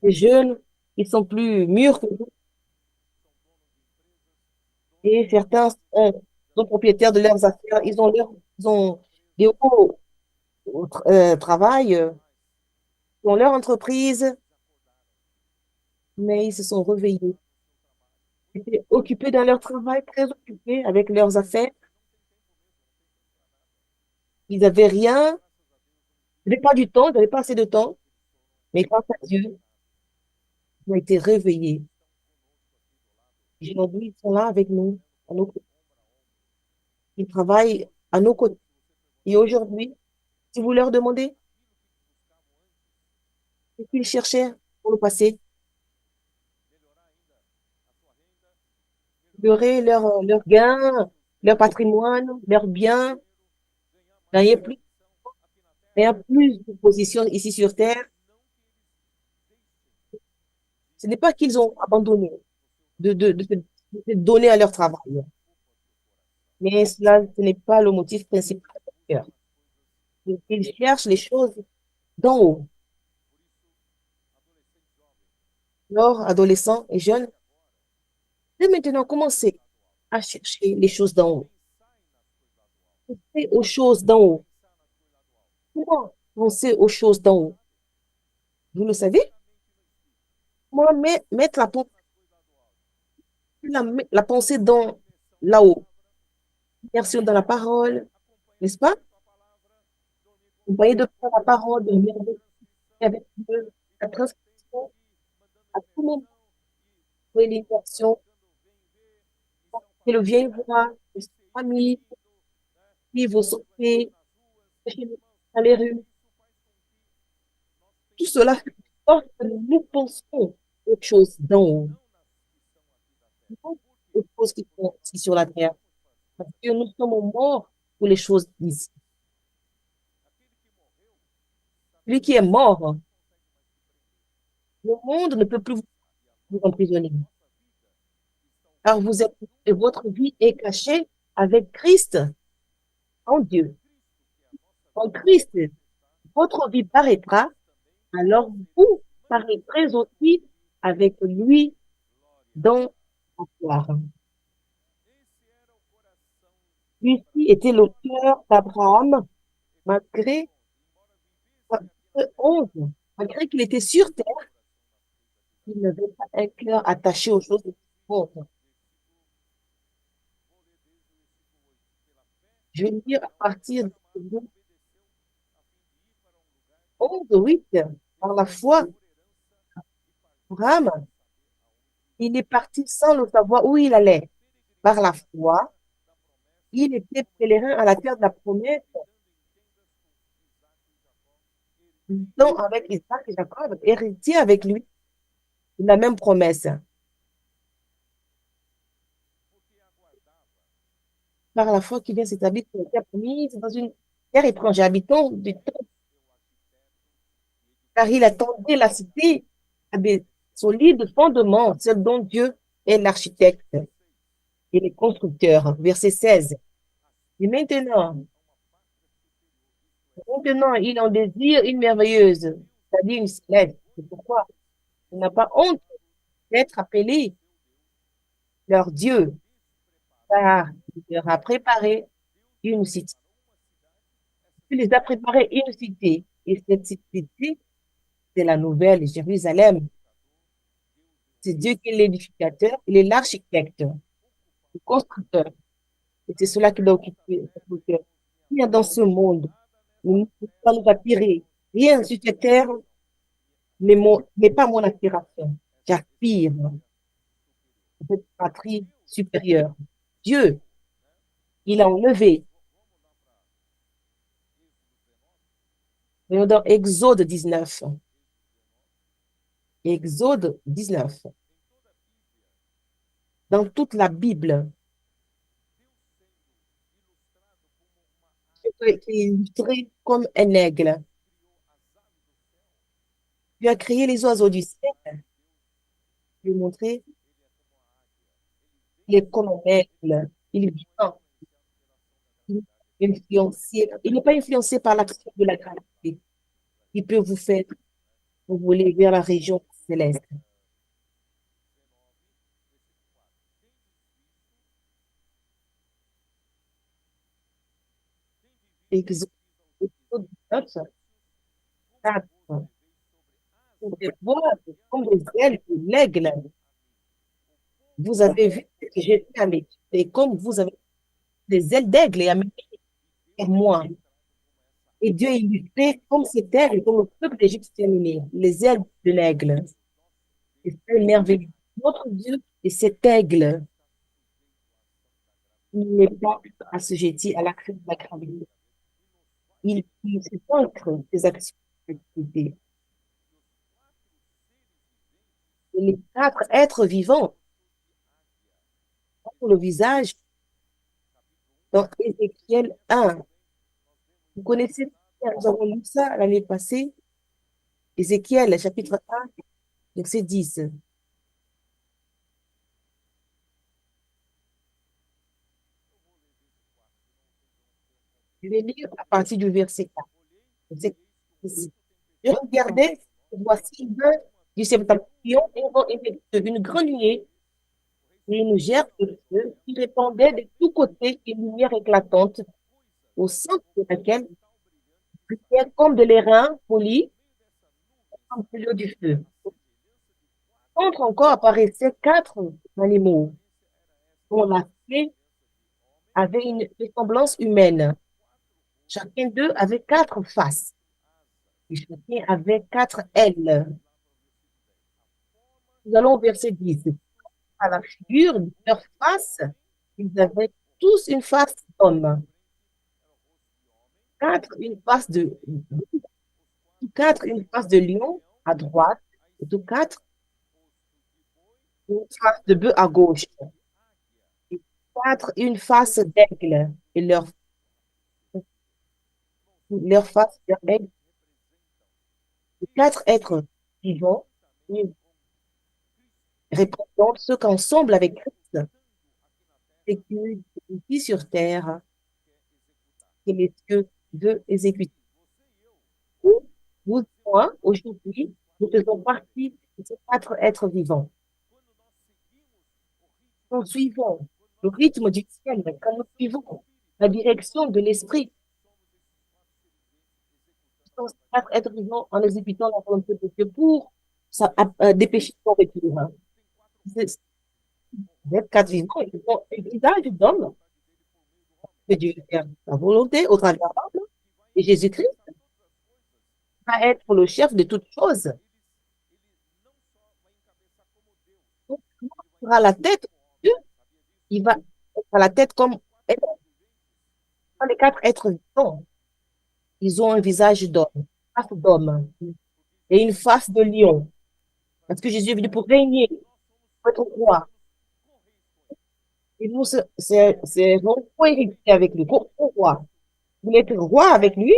des jeunes qui sont plus mûrs que nous et certains sont propriétaires de leurs affaires. Ils ont des hauts travail, ils ont leur entreprise, mais ils se sont réveillés. Ils étaient occupés dans leur travail, très occupés avec leurs affaires. Ils n'avaient rien, ils n'avaient pas du temps, ils n'avaient pas assez de temps, mais grâce à Dieu, ils ont été réveillés. Aujourd'hui, ils sont là avec nous, à nos côtés. Ils travaillent à nos côtés. Et aujourd'hui, si vous leur demandez ce qu'ils cherchaient pour le passé, améliorer leur gain, leur patrimoine, leurs biens, gagner plus, gagner plus de position ici sur Terre, ce n'est pas qu'ils ont abandonné de se donner à leur travail, mais cela, ce n'est pas le motif principal du cœur. Ils cherchent les choses d'en haut. Alors, adolescents et jeunes, dès maintenant, commencez à chercher les choses d'en haut. Pensez aux choses d'en haut. Comment? penser aux choses d'en haut. Vous le savez? Moi, mettre la pensée dans là-haut. Immersion dans la parole, n'est-ce pas? Vous voyez de prendre la parole, de regarder avec Dieu, la transcription, à tout moment, vous voyez l'immersion, et le vieil voix, les familles, qui vous sortez, dans les rues, tout cela fait en sorte que nous pensons aux choses d'en haut, non aux choses qui sont ici sur la terre. Parce que nous sommes morts pour les choses d'ici. Lui qui est mort, le monde ne peut plus vous emprisonner. Car vous êtes, et votre vie est cachée avec Christ en Dieu. En Christ, votre vie paraîtra, alors vous paraîtrez aussi avec lui dans la gloire. Lui-ci était le cœur d'Abraham, malgré 11, malgré qu'il était sur terre, il n'avait pas un cœur attaché aux choses du monde. Je vais lire à partir de 11, 8, par la foi, Abraham, il est parti sans le savoir où il allait. Par la foi, il était pèlerin à la terre de la promesse, donc avec Isaac et Jacob, héritier avec lui de la même promesse. Par la foi, qui vient s'établir sur la terre promise dans une terre étrangère, habitant du temps, car il attendait la cité à des solides fondements, celle dont Dieu est l'architecte et le constructeur. Verset 16. Et maintenant, il en désire une merveilleuse, c'est-à-dire une céleste. C'est pourquoi il n'a pas honte d'être appelé leur Dieu, car il leur a préparé une cité. Il les a préparé une cité, et cette cité, c'est la nouvelle Jérusalem. C'est Dieu qui est l'édificateur, il est l'architecte, le constructeur. Et c'est cela qui doit occuper notre cœur. Rien dans ce monde ne va nous attirer. Rien sur cette terre n'est pas mon aspiration. J'aspire à cette patrie supérieure. Dieu, il a enlevé. Voyons dans Exode 19. Exode 19. Dans toute la Bible, qui est illustré comme un aigle. Dieu a créé les oiseaux du ciel. Je vais montrer, il est comme un aigle. Il vient, il est influencé. Il n'est pas influencé par l'action de la gravité. Il peut vous faire vous voler vers la région céleste. Exode 19, 4. Pour des voix comme des ailes de l'aigle. Vous avez vu ce que j'ai fait à mes pieds. Et comme vous avez des ailes d'aigle et à mes pieds, vers moi. Et Dieu illustrait comme cet aigle, comme le peuple d'Égypte aimé, les ailes de l'aigle. Et c'est merveilleux. Notre Dieu est cet aigle. Il n'est pas assujetti à l'action de la gravité. Il se centre ses actions et activités. Et les quatre êtres vivants ont le visage dans Ézéchiel 1. Vous connaissez, nous avons lu ça l'année passée, Ézéchiel chapitre 1, verset 10. Je vais lire à partir du verset 4. Verset 10. Je regardais, et voici un du septentrion une grande nuée et une gerbe de feu qui répandait de tous côtés une lumière éclatante, au centre de laquelle comme de l'airain poli, comme de l'eau du feu. Contre encore apparaissaient quatre animaux dont l'aspect avait une ressemblance humaine. Chacun d'eux avait quatre faces et chacun avait quatre ailes. Nous allons au verset 10. À la figure de leur face, ils avaient tous une face d'homme. Quatre, une face de, quatre, une face de lion à droite, et tout quatre, une face de bœuf à gauche. Et quatre, une face d'aigle, et leur face d'aigle. Les quatre êtres vivants, ils représentent ceux qu'ensemble avec Christ, exécutent ici sur terre, que les cieux veut exécuter. Nous, vous, moi, aujourd'hui, nous faisons partie de ces quatre êtres vivants. Nous suivons le rythme du ciel, quand nous suivons la direction de l'esprit, nous sommes quatre êtres vivants en exécutant la volonté de Dieu pour dépêcher son retour. Vous êtes quatre vivants, ils ont un visage d'homme, que Dieu veut faire sa volonté au travers d'eux. Et Jésus-Christ va être le chef de toutes choses. Donc, il sera la tête de Dieu, il va être à la tête comme les quatre êtres vivants. Ils ont un visage d'homme, une face d'homme et une face de lion. Parce que Jésus est venu pour régner, pour être roi. Et nous, c'est co-hériter avec lui, co-roi. Vous voulez être roi avec lui,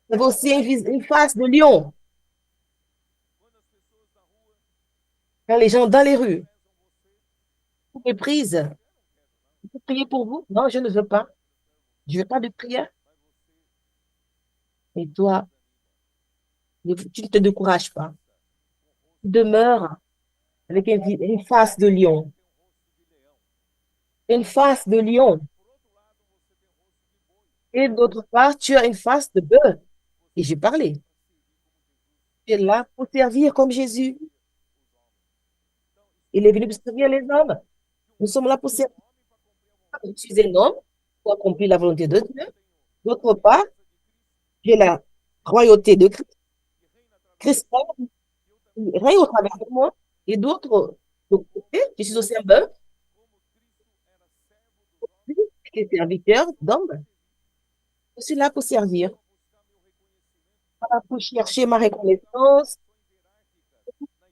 vous avez aussi une face de lion. Quand les gens dans les rues vous méprisent, je peux prier pour vous? Non, je ne veux pas. Je ne veux pas de prière. Et toi, tu ne te décourages pas. Tu demeures avec une face de lion. Une face de lion. Et d'autre part, tu as une face de bœuf. Et j'ai parlé. Tu es là pour servir comme Jésus. Il est venu pour servir les hommes. Nous sommes là pour servir. Je suis un homme pour accomplir la volonté de Dieu. D'autre part, j'ai la royauté de Christ. Christ règne au travers de moi. Et d'autres, de côté, je suis aussi un bœuf, qui est serviteur d'hommes. Je suis là pour servir, pas pour chercher ma reconnaissance,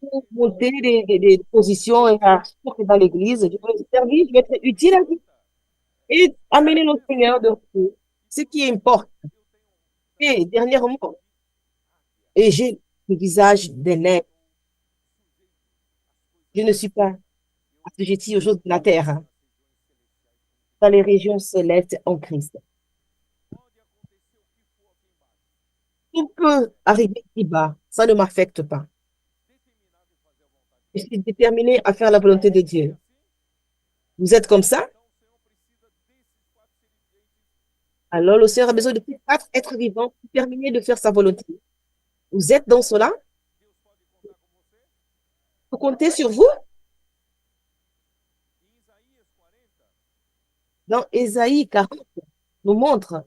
pour monter des positions hiérarchiques dans l'Église. Je veux servir, je veux être utile à Dieu et amener le Seigneur de vous. Ce qui importe. Et dernièrement, et j'ai le visage d'un aigle. Je ne suis pas assujetti aux choses de la terre, hein, dans les régions célestes en Christ. Tout peut arriver ici-bas, ça ne m'affecte pas. Je suis déterminé à faire la volonté de Dieu. Vous êtes comme ça? Alors le Seigneur a besoin de quatre êtres vivants pour terminer de faire sa volonté. Vous êtes dans cela? Vous comptez sur vous? Dans Ésaïe 40, nous montre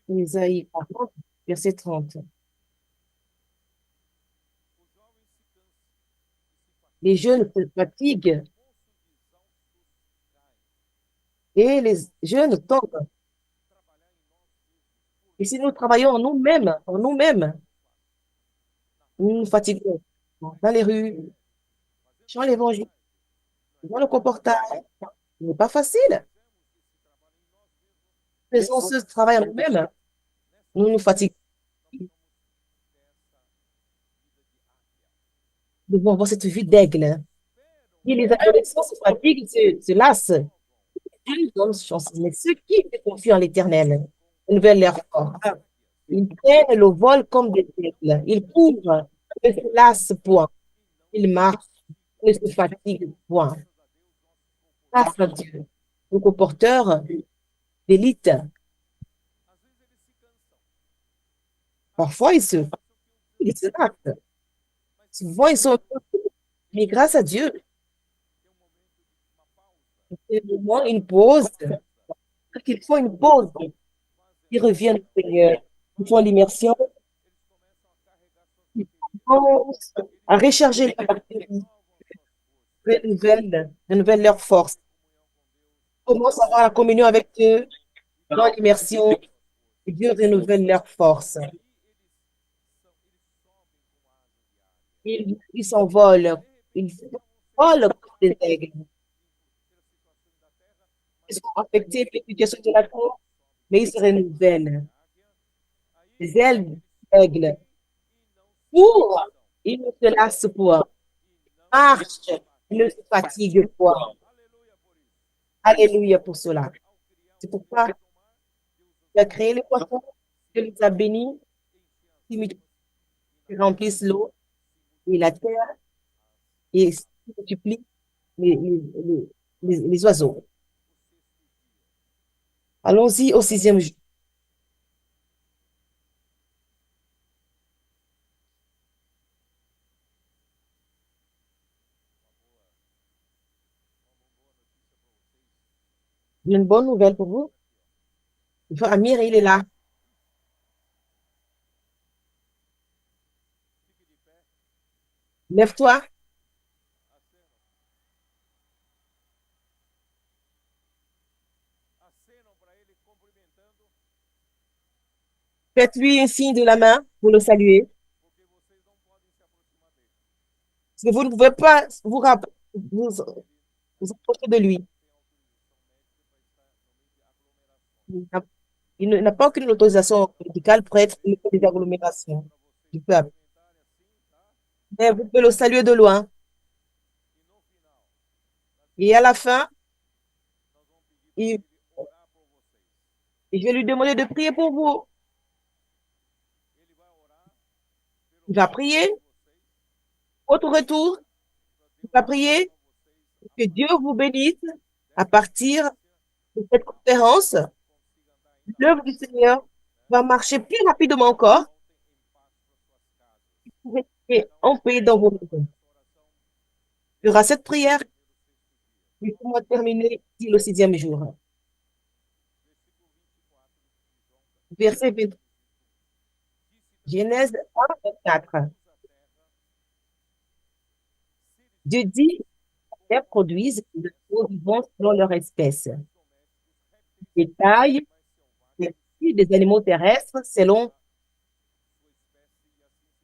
Ésaïe 40, verset 30. Les jeunes se fatiguent et les jeunes tombent. Et si nous travaillons en nous-mêmes, nous nous fatiguons dans les rues, dans l'évangile, dans le comportement. Ce n'est pas facile. Faisons ce travail en nous-mêmes. Nous nous fatiguons. Nous devons avoir cette vie d'aigle. Et les adolescents se fatiguent, se lassent. Ils donnent chance. Mais ceux qui se confient en l'Éternel, ils veulent leur corps. Ils prennent le vol comme des aigles. Ils courent, ne se lassent point. Ils marchent ne se fatigue point. Grâce à Dieu. Donc, aux porteurs d'élite, parfois, ils se battent. Souvent, ils sont, mais grâce à Dieu, c'est le moment, une pause. Quand ils font une pause, ils reviennent au Seigneur. Ils font l'immersion, ils commencent à recharger la batterie, renouvellent leur force. Ils commencent à avoir la communion avec Dieu dans l'immersion, et Dieu renouvelle leur force. Ils s'envolent, ils volent comme des aigles. Ils sont affectés par les situations de la terre, mais ils se renouvellent. Les ailes d'aigle. Pour, ils ne se lassent point. Marche, ils ne se fatiguent point. Alléluia pour cela. C'est pourquoi il a créé les poissons, Dieu les a bénis, ils remplissent l'eau et la terre et multiplient les, les, les oiseaux. Allons-y au sixième jour. Une bonne nouvelle pour vous. Amir, il est là. Lève-toi. Faites-lui un signe de la main pour le saluer. Parce que vous ne pouvez pas vous, vous approcher de lui. Il n'a pas aucune autorisation médicale pour être dans des agglomérations du peuple. Mais vous pouvez le saluer de loin. Et à la fin, il- je vais lui demander de prier pour vous. Il va prier. Votre retour, il va prier. Que Dieu vous bénisse à partir de cette conférence. L'œuvre du Seigneur va marcher plus rapidement encore. Vous restez en paix dans vos maisons. Il y aura cette prière. Laissez-moi terminer ici le sixième jour. Verset 20, Genèse 1, 24. Dieu dit, les produisent de animaux vivants selon leur espèce. Les tailles, les petits des animaux terrestres selon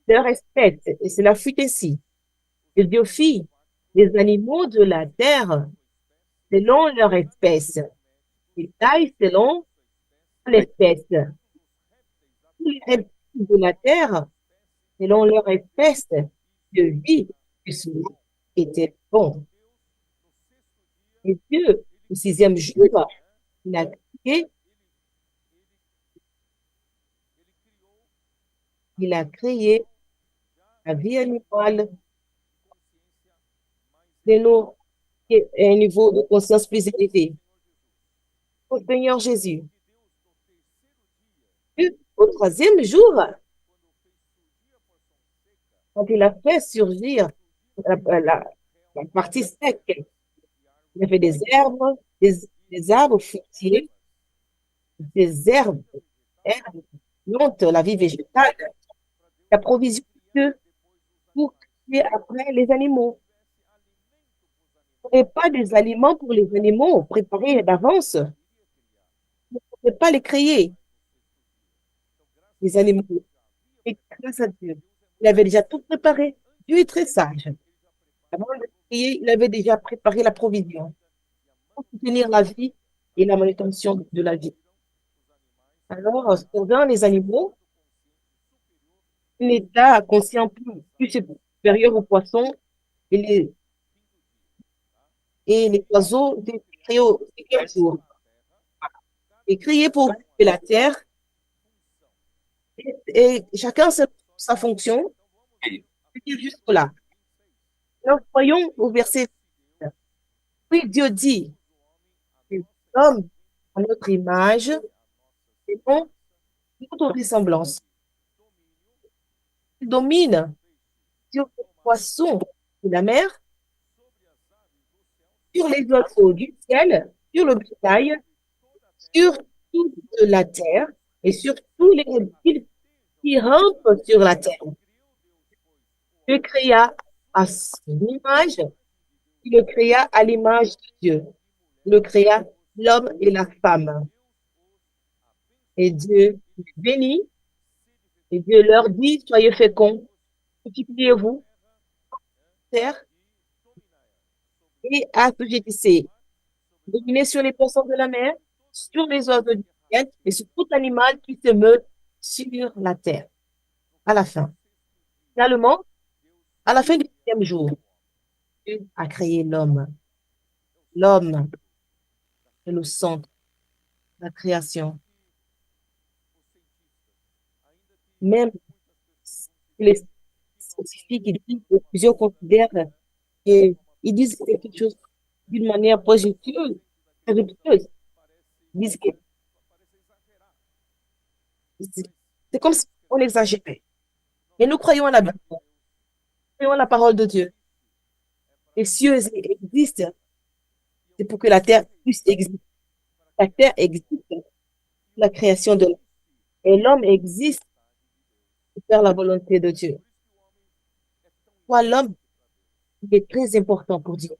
leur espèce. Et cela fut ainsi. Et Dieu fit les animaux de la terre selon leur espèce. Les tailles selon l'espèce. Les reptiles de la terre selon leur espèce. Dieu vit que cela était bon. Et Dieu, au sixième jour, il a créé, il a créé la vie animale de nous à un niveau de conscience plus élevé. Au Seigneur Jésus. Dieu, au troisième jour, quand il a fait surgir la, la- la partie sec, il y avait des herbes, des arbres fruitiers, des herbes, plantes, la vie végétale, la provision de Dieu pour créer après les animaux. Et pas des aliments pour les animaux préparés d'avance. Vous ne pouvez pas les créer, les animaux. Et grâce à Dieu, il avait déjà tout préparé. Dieu est très sage. Avant de créer, il avait déjà préparé la provision pour soutenir la vie et la manutention de la vie. Alors, cependant, les animaux, l'état conscient plus supérieur aux poissons et les oiseaux créés au cinquième jour. Et créés pour la terre, et chacun sa fonction, jusque-là. Nous voyons au verset, oui, Dieu dit, l'homme à notre image, et non notre ressemblance. Il domine sur les poissons de la mer, sur les oiseaux du ciel, sur le bétail, sur toute la terre et sur tous les reptiles qui rampent sur la terre. Dieu créa à son image, il le créa à l'image de Dieu. Il le créa l'homme et la femme. Et Dieu les bénit, et Dieu leur dit, soyez féconds, multipliez-vous, terre, et assujettissez. Dominez sur les poissons de la mer, sur les oiseaux du ciel, et sur tout animal qui se meut sur la terre. À la fin. Finalement, à la fin du sixième jour, Dieu a créé l'homme. L'homme est le centre de la création. Même les scientifiques, plusieurs considèrent et ils disent quelque chose d'une manière positive, respectueuse. Ils disent que c'est comme si on exagérait. Mais nous croyons à la Bible, nous croyons à la parole de Dieu. Les cieux existent, c'est pour que la terre puisse exister. La terre existe pour la création de l'homme. Et l'homme existe pour faire la volonté de Dieu. Pourquoi l'homme est très important pour Dieu?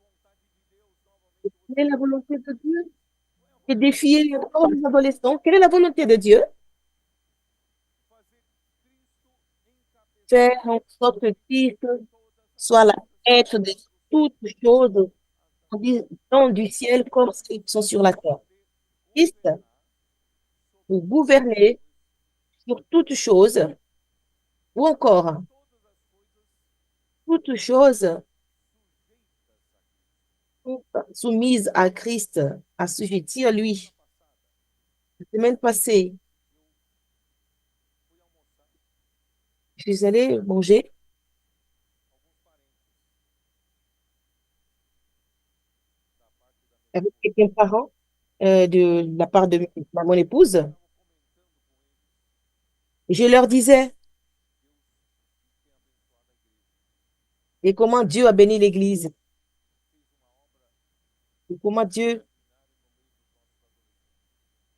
Quelle est la volonté de Dieu? Et défier les adolescents. Quelle est la volonté de Dieu? Faire en sorte que Christ soit la tête de toutes choses tant du ciel comme celles qui sont sur la terre. Christ pour gouverner sur toutes choses, ou encore toutes choses soumises à Christ, assujetties à lui. La semaine passée, je suis allée manger avec quelqu'un parent de la part de mon épouse. Je leur disais, et comment Dieu a béni l'Église, et comment Dieu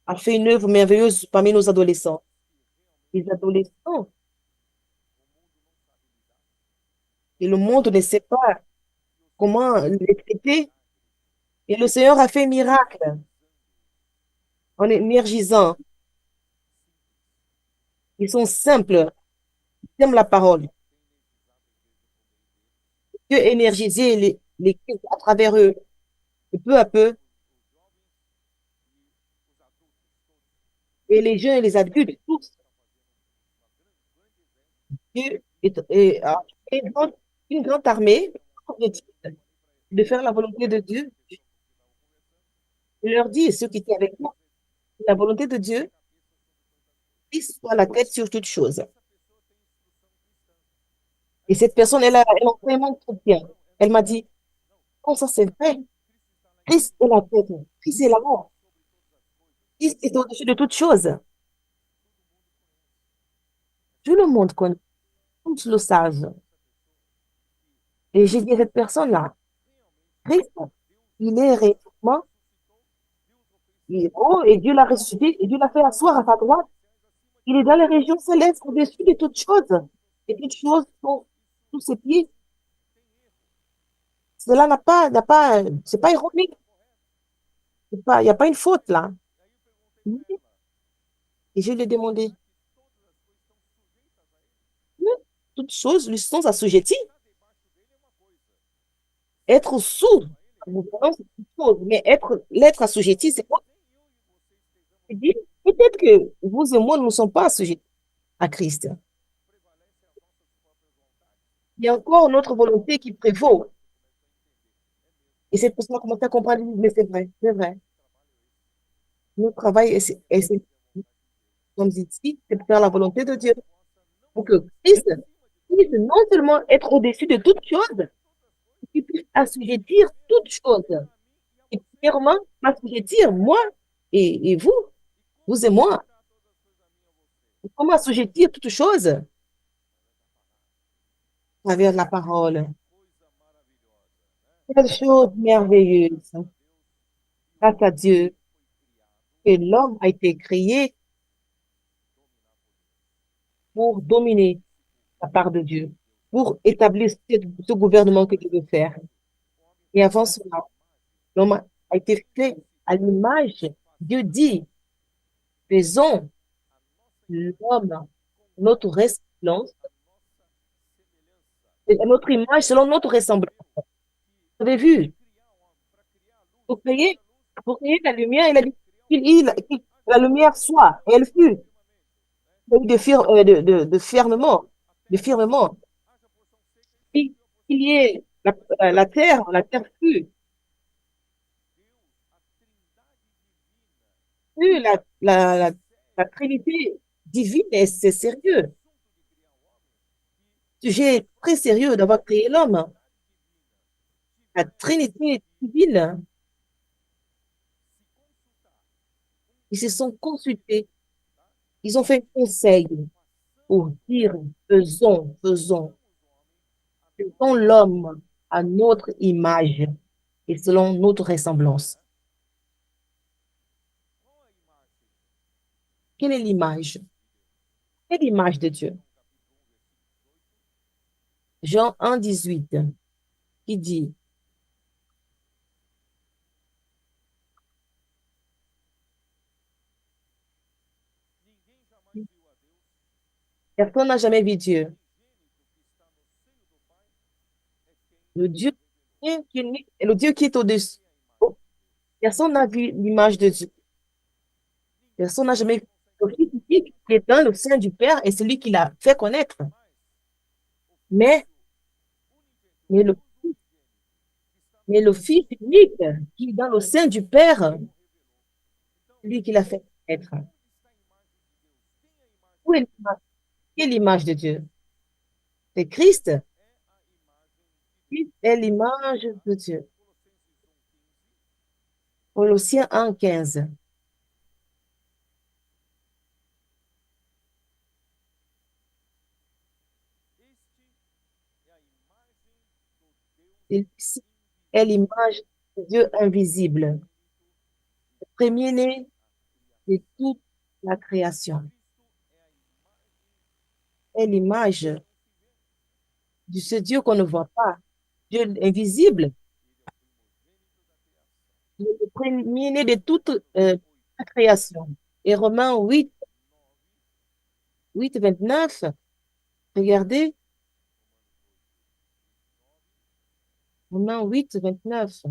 a fait une œuvre merveilleuse parmi nos adolescents. Les adolescents, et le monde ne sait pas comment les traiter. Et le Seigneur a fait un miracle en énergisant. Ils sont simples, ils aiment la parole. Dieu a énergisé les à travers eux. Et peu à peu, et les jeunes et les adultes, tous, Dieu a fait une grande armée de faire la volonté de Dieu. Je leur dis, ceux qui étaient avec moi, la volonté de Dieu, Christ soit la tête sur toute chose. Et cette personne, elle a vraiment chrétien. Elle m'a dit, oh, ça c'est vrai. Christ est la tête. Christ est l'amour. Christ est au-dessus de toute chose. Tout le monde connaît, tous le savent. Et j'ai dit à cette personne-là, Christ, il est réellement, il est haut et Dieu l'a ressuscité et Dieu l'a fait asseoir à sa droite. Il est dans les régions célestes au-dessus de toutes choses. Et toutes choses sont sous ses pieds. Cela c'est pas ironique. Il n'y a pas une faute là. Et je lui ai demandé, mais toutes choses lui sont assujetties. Être sous la gouvernance, c'est une chose, mais l'être assujetti, c'est quoi? Il dit, peut-être que vous et moi ne sommes pas assujettis à Christ. Il y a encore notre volonté qui prévaut. Et cette personne a commencé à comprendre, mais c'est vrai, c'est vrai. Notre travail, comme dit ici, c'est de faire la volonté de Dieu. Pour que Christ puisse non seulement être au-dessus de toutes choses, qu'il puisse assujettir toutes choses. Et premièrement, assujettir moi et vous et moi. Comment assujettir toutes choses? À travers la parole. Quelle chose merveilleuse, grâce à Dieu, que l'homme a été créé pour dominer la part de Dieu, pour établir ce gouvernement que Dieu veut faire. Et avant cela, l'homme a été fait à l'image. Dieu dit, faisons l'homme notre ressemblance, notre image selon notre ressemblance. Vous avez vu, pour créer, pour créer la lumière, il a dit que la lumière soit, et elle fut. Il y a eu de fermement, de firmement. Qu'il y ait la terre fut la Trinité divine, et c'est sérieux. Sujet très sérieux d'avoir créé l'homme. La Trinité divine, ils se sont consultés, ils ont fait un conseil pour dire, faisons l'homme à notre image et selon notre ressemblance. Quelle est l'image? Quelle image de Dieu? Jean 1,18 qui dit, personne n'a jamais vu Dieu. Le Dieu le Dieu qui est au-dessus. Oh, personne n'a vu l'image de Dieu. Personne n'a jamais vu le Fils unique qui est dans le sein du Père et celui qui l'a fait connaître. Mais, mais le, mais le Fils unique qui est dans le sein du Père, celui qui l'a fait connaître. Où est l'image? Quelle image de Dieu? C'est Christ. Christ est l'image de Dieu. Colossiens 1,15. Celui-ci est l'image de Dieu invisible, le premier-né de toute la création. Est l'image de ce Dieu qu'on ne voit pas, Dieu invisible, le premier-né de toute la création. Et Romains 8, 29, regardez, Romains 8, 29.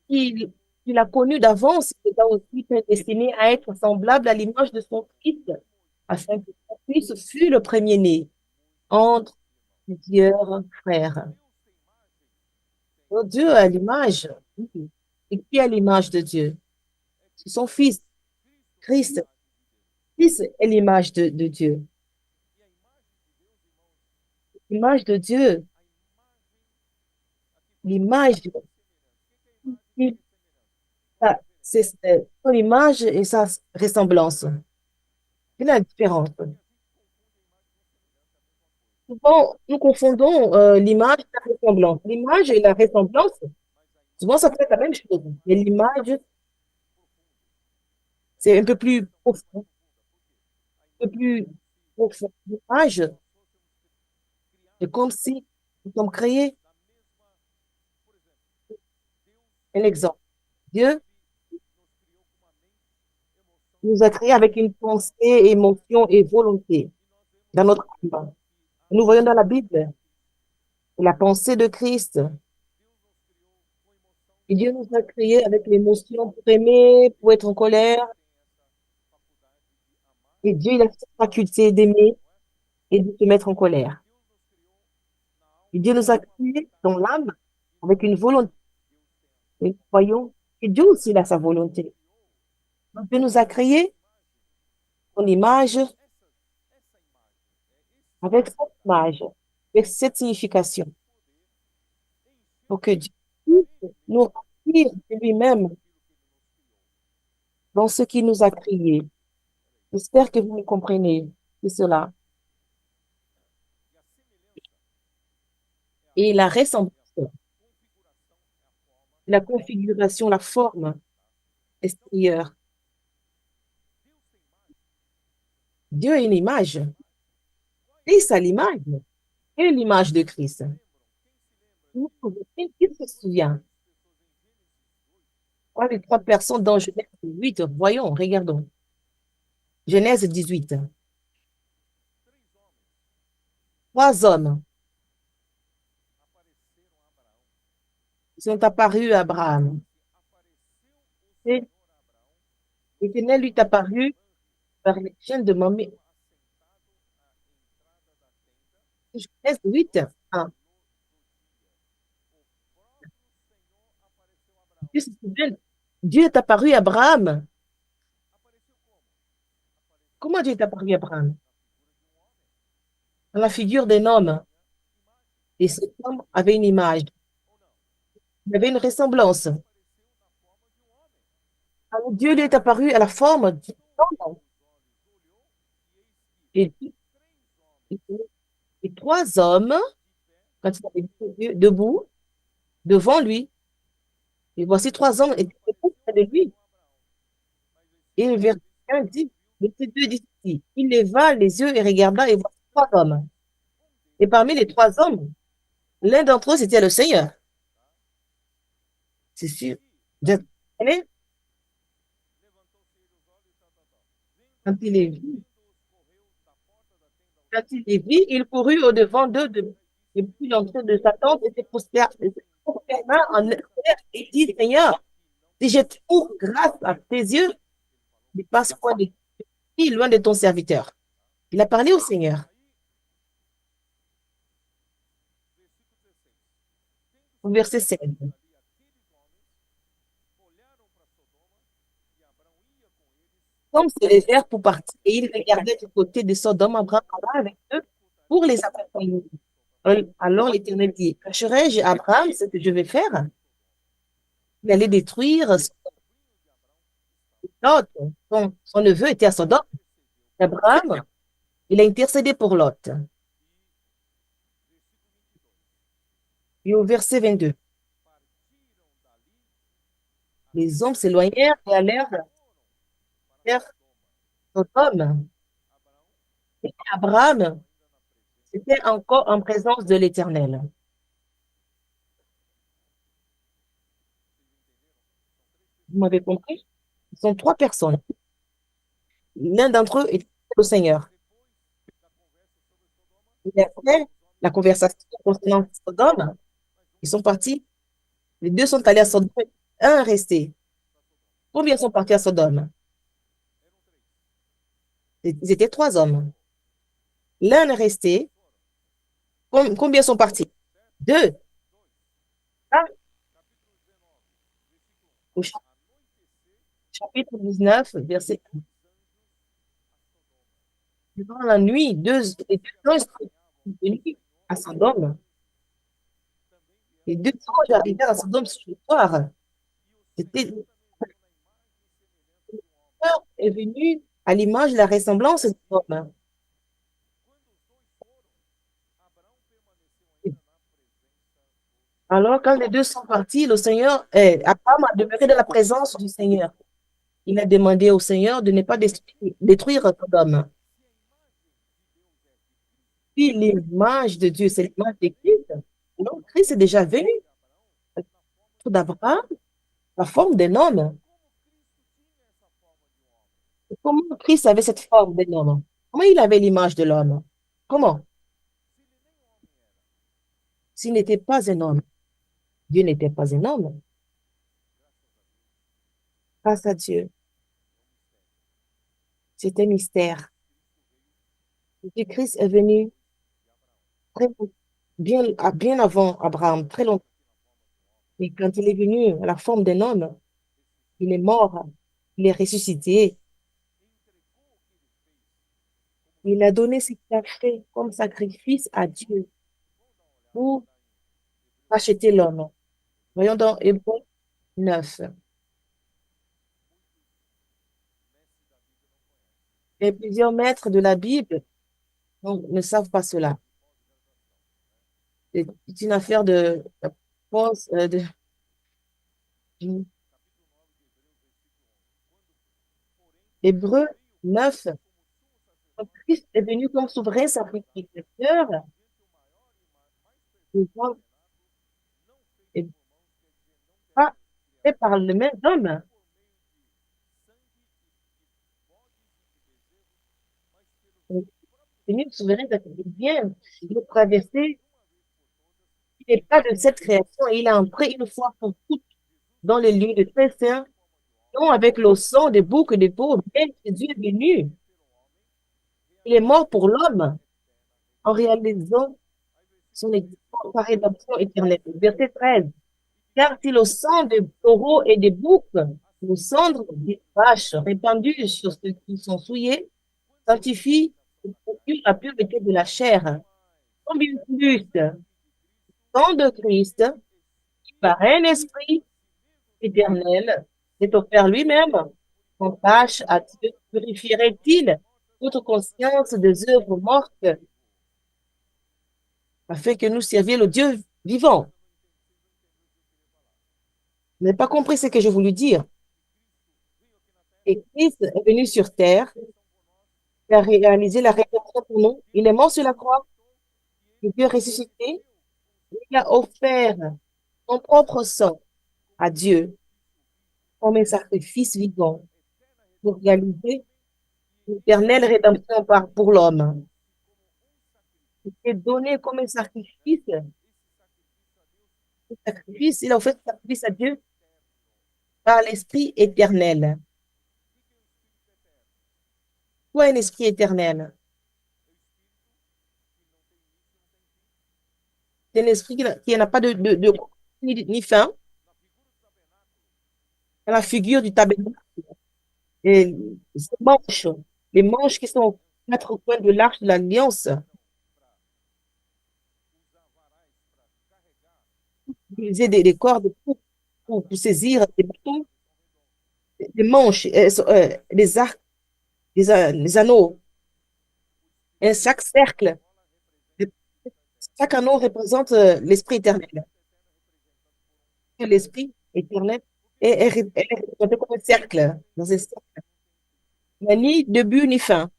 Il, il a connu d'avance, il a aussi prédestiné à être semblable à l'image de son Fils, afin que son Fils fût le premier-né entre plusieurs frères. Donc, Dieu a l'image. Oui. Et qui a l'image de Dieu? C'est son Fils, Christ. Fils est l'image de Dieu. L'image de Dieu, l'image, il- c'est son image et sa ressemblance. C'est la différence. Souvent, nous confondons l'image et la ressemblance. L'image et la ressemblance, souvent, ça peut être la même chose. Mais l'image, c'est un peu plus profond, un peu plus profond. L'image, c'est comme si nous sommes créés. Un exemple. Dieu nous a créés avec une pensée, émotion et volonté dans notre âme. Nous voyons dans la Bible la pensée de Christ. Et Dieu nous a créés avec l'émotion pour aimer, pour être en colère. Et Dieu, il a cette faculté d'aimer et de se mettre en colère. Et Dieu nous a créés dans l'âme avec une volonté. Et croyons que Dieu aussi il a sa volonté. Donc, Dieu nous a créés son image avec cette image, avec cette signification, pour que Dieu puisse nous remplir de lui-même dans ce qu'il nous a créé. J'espère que vous me comprenez de cela. Et la ressemblance, la configuration, la forme extérieure. Dieu a une image. Christ a l'image. Quelle est l'image de Christ? Qui se souvient? Quoi, les trois personnes dans Genèse 8? Voyons, regardons. Genèse 18. Trois hommes sont apparus à Abraham. Et l'Éternel lui est apparu par les chaînes de Mamé. Genèse 8. Ah, Dieu se souvient. Dieu est apparu à Abraham. Comment Dieu est apparu à Abraham? Dans la figure d'un homme. Et cet homme avait une image. Il avait une ressemblance. Alors Dieu lui est apparu à la forme d'un homme. Et, et- et trois hommes, quand il avait vu Dieu debout, devant lui, et voici trois hommes étaient debout près de lui. Et le verset 1 dit, verset 2 dit ici, il leva les yeux et regarda et voici trois hommes. Et parmi les trois hommes, l'un d'entre eux, c'était le Seigneur. C'est sûr. Vous comprenez? Quand il est vu, quand il les vit, il courut au-devant d'eux depuis l'entrée de sa tente et se prosterna en terre et dit, Seigneur, si je trouve grâce à tes yeux, ne passe point de qui loin de ton serviteur. Il a parlé au Seigneur. Au verset 16. Comme se levèrent pour partir, et ils regardaient du côté de Sodome, Abraham alla avec eux pour les accompagner. Alors l'Éternel dit, cacherai-je à Abraham ce que je vais faire? Il allait détruire Lot. Son neveu était à Sodome. Abraham, il a intercédé pour Lot. Et au verset 22, les hommes s'éloignèrent et allèrent vers Sodome. Et Abraham était encore en présence de l'Éternel. Vous m'avez compris? Ce sont trois personnes. L'un d'entre eux est le Seigneur. Et après la conversation concernant Sodome, ils sont partis. Les deux sont allés à Sodome. Un est resté. Combien sont partis à Sodome? Ils étaient trois hommes. L'un est resté. Combien sont partis? Deux. Ah, au chapitre 19, verset 1. Durant la nuit, les deux anges sont venus à Sodome. Les deux anges arrivèrent à Sodome ce soir. C'était le Seigneur est venu à l'image de la ressemblance de l'homme. Alors, quand les deux sont partis, Abraham a demeuré dans la présence du Seigneur. Il a demandé au Seigneur de ne pas détruire Sodome. Puis l'image de Dieu, c'est l'image de Christ. Non, Christ est déjà venu. D'Abraham, la forme d'un homme. Comment Christ avait cette forme d'un homme? Comment il avait l'image de l'homme? Comment? S'il n'était pas un homme, Dieu n'était pas un homme. Grâce à Dieu, c'était un mystère. Jésus-Christ est venu très bien avant Abraham, très longtemps. Et quand il est venu à la forme d'un homme, il est mort, il est ressuscité. Il a donné ce qu'il a fait comme sacrifice à Dieu pour racheter l'homme. Voyons dans Hébreux 9. Et plusieurs maîtres de la Bible donc, ne savent pas cela. C'est une affaire de Hébreux 9. Quand Christ est venu comme souverain sacrificateur, et pas fait par le même homme. Venu souverain sacrificateur, bien, il a traversé, il n'est pas de cette création, et il est entré une fois pour toutes dans les lieux de très saints, non avec le sang des boucs et des veaux, mais Jésus est venu. Il est mort pour l'homme en réalisant son existence par rédemption éternelle. Verset 13. Car si le sang des taureaux et des boucs, le cendre des vaches répandues sur ceux qui sont souillés, sanctifie et procure la pureté de la chair. Combien plus, le sang de Christ, qui par un esprit éternel, s'est offert lui-même, en tâche à Dieu, purifierait-il votre conscience des œuvres mortes, afin que nous servions le Dieu vivant. Vous n'avez pas compris ce que je voulais dire. Et Christ est venu sur terre, il a réalisé la rédemption pour nous. Il est mort sur la croix, il est ressuscité, il a offert son propre sang à Dieu comme un sacrifice vivant pour réaliser l'éternelle rédemption pour l'homme. Il est donné comme un sacrifice. Il a offert un sacrifice à Dieu par l'Esprit éternel. Quoi un esprit éternel? C'est un esprit qui n'a pas ni fin. À la figure du tabernacle. Et les manches qui sont aux quatre coins de l'arche de l'Alliance, utiliser des cordes pour saisir des bâtons, des manches, des arcs, des anneaux. Et chaque cercle, chaque anneau représente l'esprit éternel. L'esprit éternel est représenté comme un cercle, dans un cercle. Il n'y a ni début ni fin.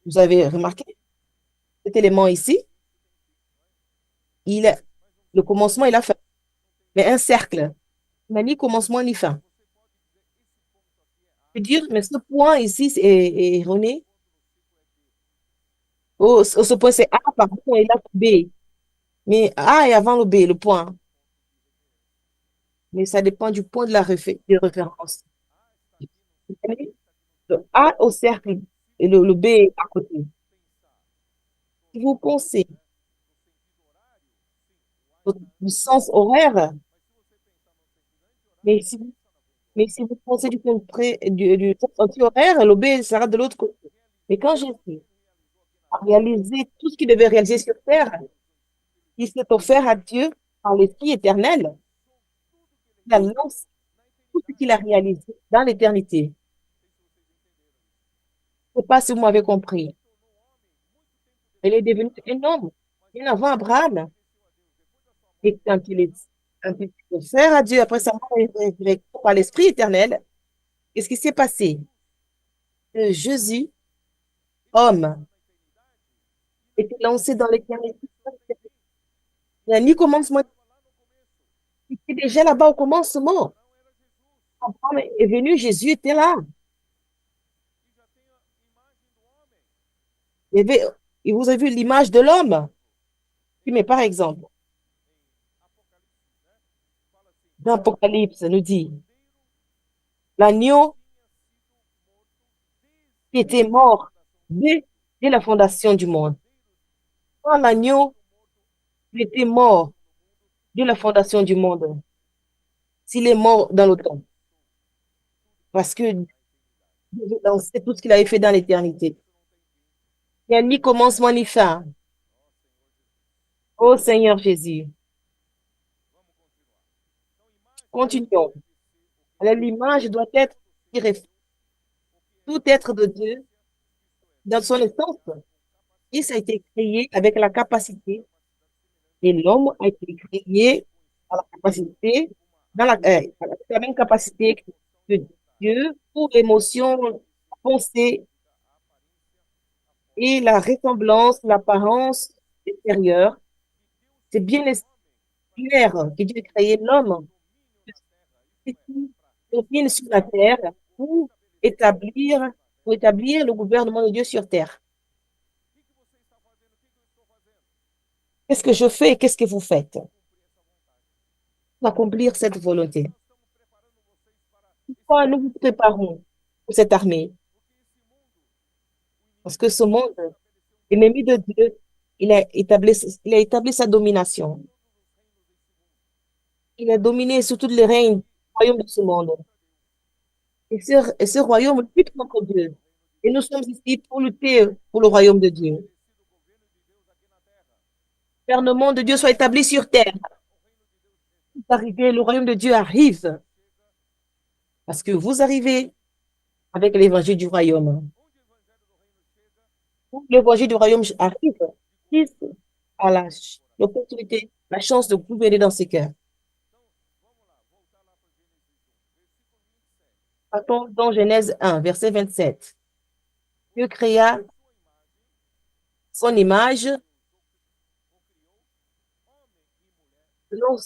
Vous avez remarqué cet élément ici? Il, le commencement et la fin. Mais un cercle, il n'y a ni commencement ni fin. Je veux dire, mais ce point ici est erroné. Ce point, c'est A, pardon, et là, B. Mais A est avant le B, le point. Mais ça dépend du point de référence. Le A au cercle et le B à côté. Si vous pensez du sens horaire, mais si, mais si vous pensez du sens anti-horaire, le B sera de l'autre côté. Mais quand j'ai fait à réaliser tout ce qu'il devait réaliser sur Terre, il s'est offert à Dieu par l'Esprit éternel. Il a lancé tout ce qu'il a réalisé dans l'éternité. Je ne sais pas si vous m'avez compris. Il est devenu un homme, bien avant Abraham. Et quand il s'est offert à Dieu après sa mort et résurrection par l'Esprit éternel, qu'est-ce qui s'est passé? Jésus, homme, était lancé dans l'éternité. Il n'y a ni commencement. Il était déjà là-bas au commencement. Abraham est venu, Jésus était là. Il y avait, et vous avez vu l'image de l'homme. Oui, mais par exemple, dans l'Apocalypse, nous dit l'agneau qui était mort dès la fondation du monde. Quand l'agneau était mort de la fondation du monde, s'il est mort dans le temps, parce que Dieu sait tout ce qu'il avait fait dans l'éternité. Il n'y a ni commencement ni fin. Ô Seigneur Jésus, continuons. Alors, l'image doit être qui reflète tout être de Dieu dans son essence. Il a été créé avec la capacité, et l'homme a été créé à la capacité, avec la même capacité que Dieu pour l'émotion, la pensée et la ressemblance, l'apparence extérieure. C'est bien clair que Dieu a créé l'homme qui domine sur la terre pour établir, pour établir le gouvernement de Dieu sur terre. Qu'est-ce que je fais et qu'est-ce que vous faites pour accomplir cette volonté? Pourquoi nous vous préparons pour cette armée? Parce que ce monde, ennemi de Dieu, il a établi sa domination. Il a dominé sur tous les règnes du royaume de ce monde. Et ce royaume lutte contre Dieu. Et nous sommes ici pour lutter pour le royaume de Dieu. Le gouvernement de Dieu soit établi sur terre. Le royaume de Dieu arrive. Parce que vous arrivez avec l'évangile du royaume. L'évangile du royaume arrive. Christ a l'opportunité, la chance de gouverner dans ses cœurs. Partons dans Genèse 1, verset 27. Dieu créa son image. selon-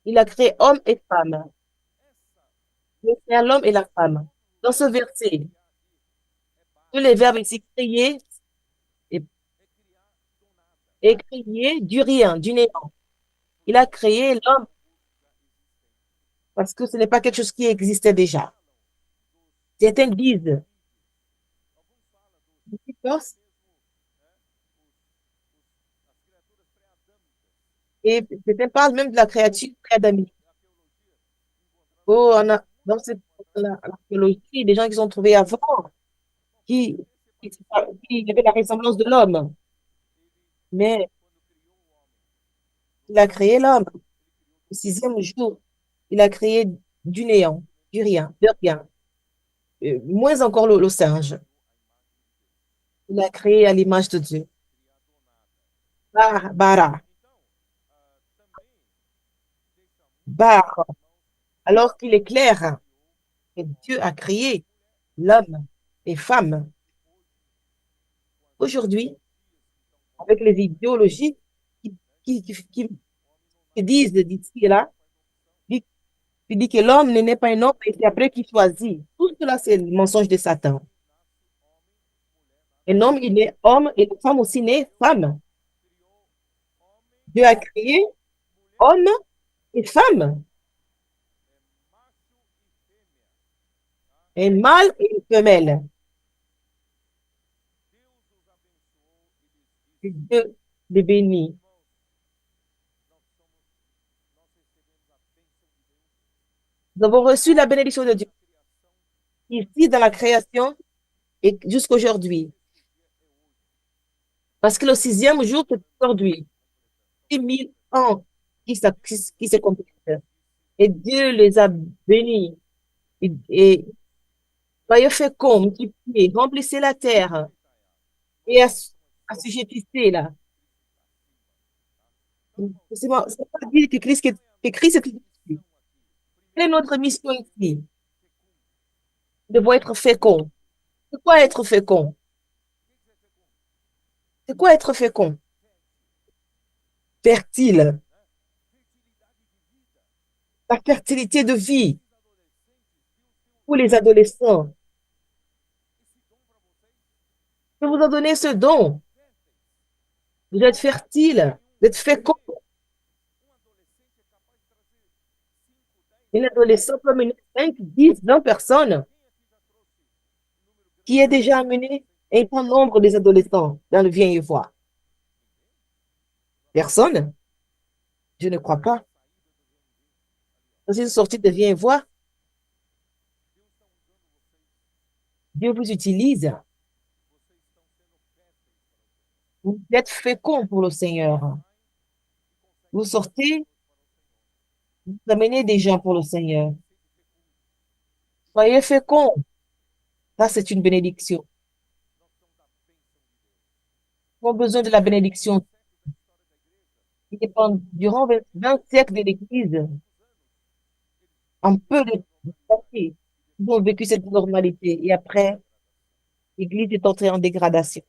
Il a créé homme et femme. Dieu créa l'homme et la femme. Dans ce verset, tous les verbes ici créer et, et créer du rien, du néant. Il a créé l'homme parce que ce n'est pas quelque chose qui existait déjà. Certains disent, et certains parlent même de la créature pré-adamique. Oh, dans l'archéologie, des gens qui sont trouvés avant, qui, qui, qui avaient la ressemblance de l'homme. Mais il a créé l'homme. Le sixième jour, il a créé du néant, du rien, de rien. Moins encore le singe. Il a créé à l'image de Dieu. Bara, bar. Alors qu'il est clair que Dieu a créé l'homme et femme. Aujourd'hui, avec les idéologies qui disent d'ici et là, qui dit que l'homme n'est pas un homme et c'est après qu'il choisit. Tout cela, c'est le mensonge de Satan. Un homme, il est homme et la femme aussi naît femme. Dieu a créé homme et femme, un mâle et une femelle. Dieu les bénit. Nous avons reçu la bénédiction de Dieu ici dans la création et jusqu'aujourd'hui. Parce que le sixième jour, c'est aujourd'hui. 6 000 ans qui se complètent. Et Dieu les a bénis. Et soyez féconds, multipliez, remplissez la terre et assujettissez là. C'est pas dire que Christ est ici. Quelle est notre mission ici? Nous devons être féconds. C'est quoi être fécond? C'est quoi être fécond? Fertile. La fertilité de vie pour les adolescents. Je vous ai donné ce don. Vous êtes fertile, vous êtes fécond. Un adolescent peut mener 5, 10, 20 personnes. Qui est déjà amené un grand nombre des adolescents dans le vieux et voix? Personne? Je ne crois pas. Dans une sortie de viens et vois, Dieu vous utilise. Vous êtes fécond pour le Seigneur. Vous sortez, vous amenez des gens pour le Seigneur. Soyez fécond. Ça, c'est une bénédiction. Nous avons besoin de la bénédiction. Durant 20 siècles de l'Église, un peu de ils ont vécu cette normalité. Et après, l'Église est entrée en dégradation.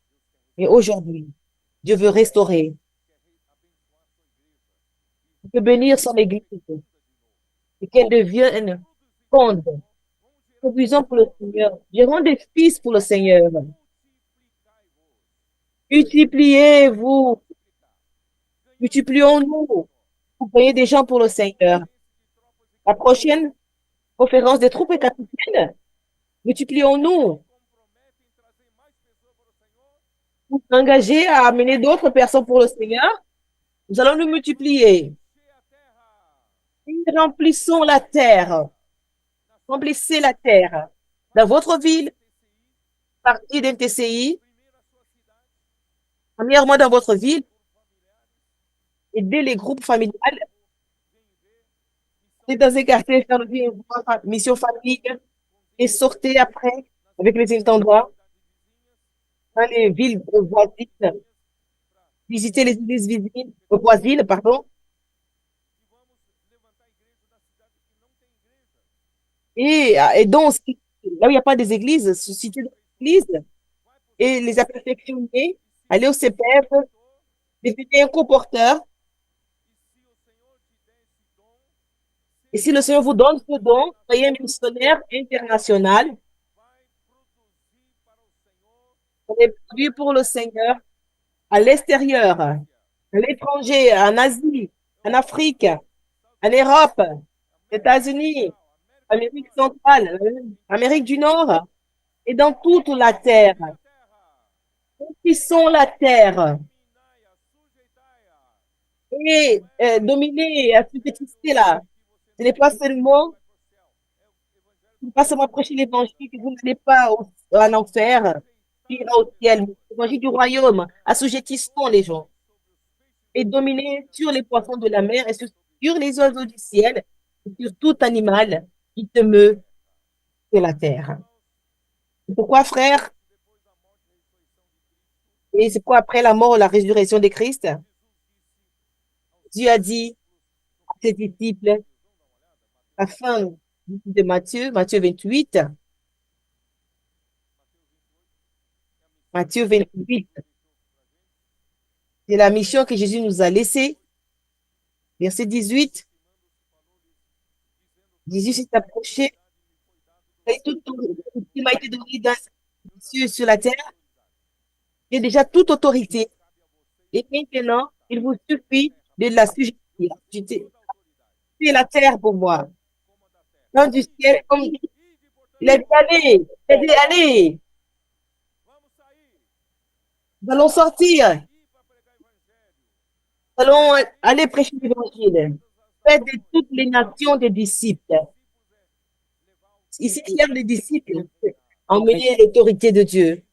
Et aujourd'hui, Dieu veut restaurer. Il veut bénir son Église et qu'elle devienne fonde. Produisons pour le Seigneur. Gérons des fils pour le Seigneur. Multipliez-vous. Multiplions-nous pour payer des gens pour le Seigneur. La prochaine conférence des troupes capitaines, multiplions-nous pour engager à amener d'autres personnes pour le Seigneur. Nous allons nous multiplier. Et remplissons la terre. Remplissez la terre. Dans votre ville, partie d'un TCI, premièrement dans votre ville, aidez les groupes familiales. Et dans ces quartiers, faire une mission famille et sortez après avec les intendants dans les villes voisines, visiter les églises voisines, pardon. Et donc, là où il n'y a pas des églises, susciter des églises et les perfectionner, aller au CPF, devenir un comporteur. Et si le Seigneur vous donne ce don, soyez un missionnaire international. Soyez produit pour le Seigneur à l'extérieur, à l'étranger, en Asie, en Afrique, en Europe, États-Unis, Amérique centrale, Amérique du Nord et dans toute la terre. Qui sont la terre et dominer, assujettissez là. Ce n'est pas seulement, prêcher l'évangile que vous n'allez pas en enfer, puis au ciel. L'évangile du royaume, assujettissons les gens et dominer sur les poissons de la mer et sur les oiseaux du ciel et sur tout animal qui te meut sur la terre. Pourquoi, frère? Et c'est quoi après la mort, la résurrection de Christ? Dieu a dit à ses disciples, à la fin de Matthieu, Matthieu 28, Matthieu 28, c'est la mission que Jésus nous a laissée. Verset 18, Jésus s'est approché, et tout il m'a été donné dans les cieux sur la terre. J'ai déjà toute autorité. Et maintenant, il vous suffit de la sujetir. C'est la terre pour moi. Dans du ciel, comme il a dit, allez, allez, nous allons sortir, nous allons aller prêcher l'évangile. Faites de toutes les nations des disciples. Ici, il y a des disciples emmenés l'autorité de Dieu.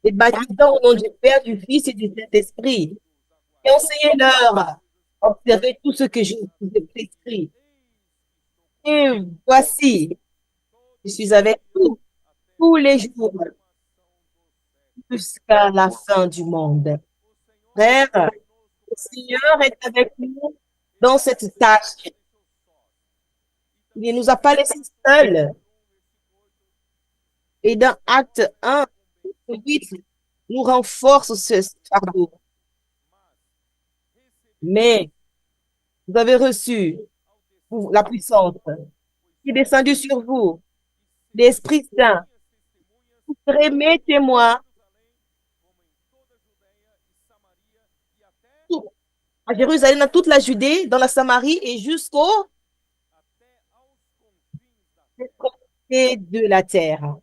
Les baptisants au nom du Père, du Fils et du Saint-Esprit. Et enseignez-leur à observer tout ce que je vous ai prescrit. Et voici, je suis avec vous tous les jours jusqu'à la fin du monde. Frère, le Seigneur est avec nous dans cette tâche. Il ne nous a pas laissés seuls. Et dans Acte 1, 8, nous renforce ce fardeau. Mais vous avez reçu la puissance qui est descendue sur vous, l'Esprit Saint. Vous serez mes témoins à Jérusalem, dans toute la Judée, dans la Samarie et jusqu'au côté de la terre.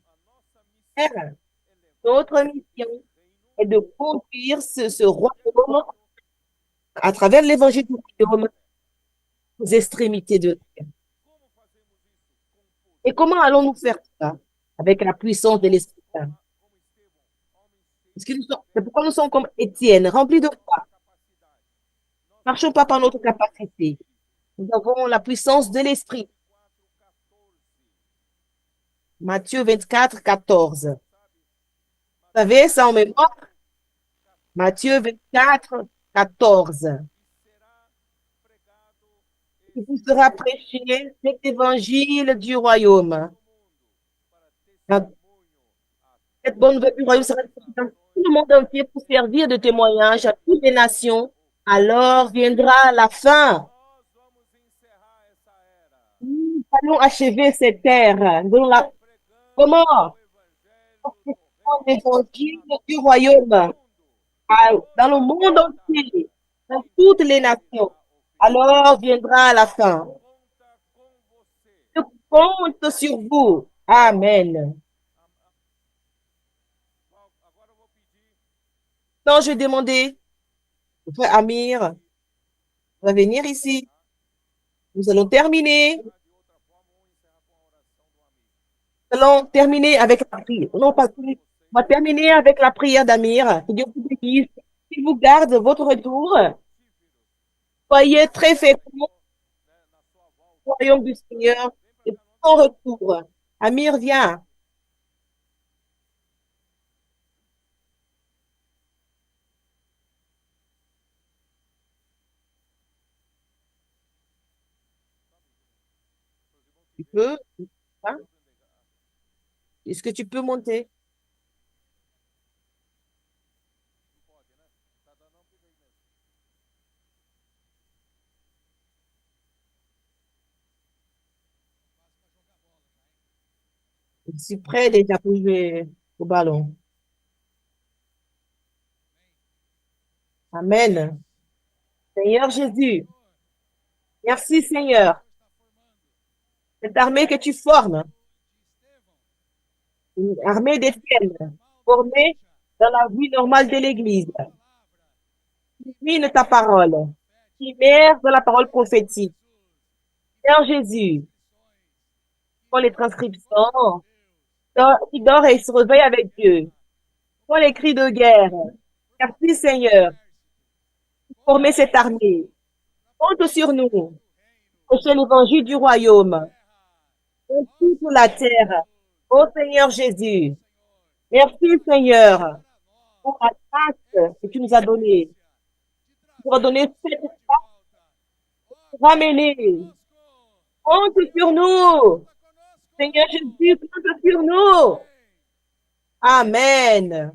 Notre mission est de conduire ce royaume à travers l'évangile du royaume aux extrémités de la terre. Et comment allons-nous faire ça? Avec la puissance de l'Esprit Saint. C'est pourquoi nous sommes comme Étienne, remplis de foi. Marchons pas par notre capacité. Nous avons la puissance de l'Esprit. Matthieu 24, 14. Vous savez ça en mémoire? Matthieu 24, 14. Il vous sera prêché cet évangile du royaume. Cette bonne nouvelle du royaume sera diffusée dans tout le monde entier pour servir de témoignage à toutes les nations. Alors viendra la fin. Nous allons achever cette terre. Comment? L'évangile du royaume dans le monde entier, dans toutes les nations. Alors viendra la fin. Je compte sur vous. Amen. Non, je demandais au frère Amir va venir ici. Nous allons terminer. Nous allons terminer avec la prière. Non, pas plus. On va terminer avec la prière d'Amir. Que Dieu vous bénisse. Qu'il vous garde votre retour. Soyez très féconds au royaume du Seigneur et son retour. Amir, viens. Tu peux? Hein? Est-ce que tu peux monter? Je suis prêt déjà pour jouer au ballon. Amen. Seigneur Jésus, merci Seigneur. Cette armée que tu formes, une armée d'Étienne, formée dans la vie normale de l'Église, qui mine ta parole, qui immerse dans la parole prophétique. Seigneur Jésus, pour les transcriptions, qui dort et se réveille avec Dieu, pour les cris de guerre. Merci Seigneur, pour former cette armée. Compte sur nous, prêcher l'évangile du royaume, dans toute la terre. Ô Seigneur Jésus, merci Seigneur pour la grâce que tu nous as donnée. Tu nous as donné cette grâce pour ramener. Compte sur nous. Seigneur Jésus, compte sur nous. Amen.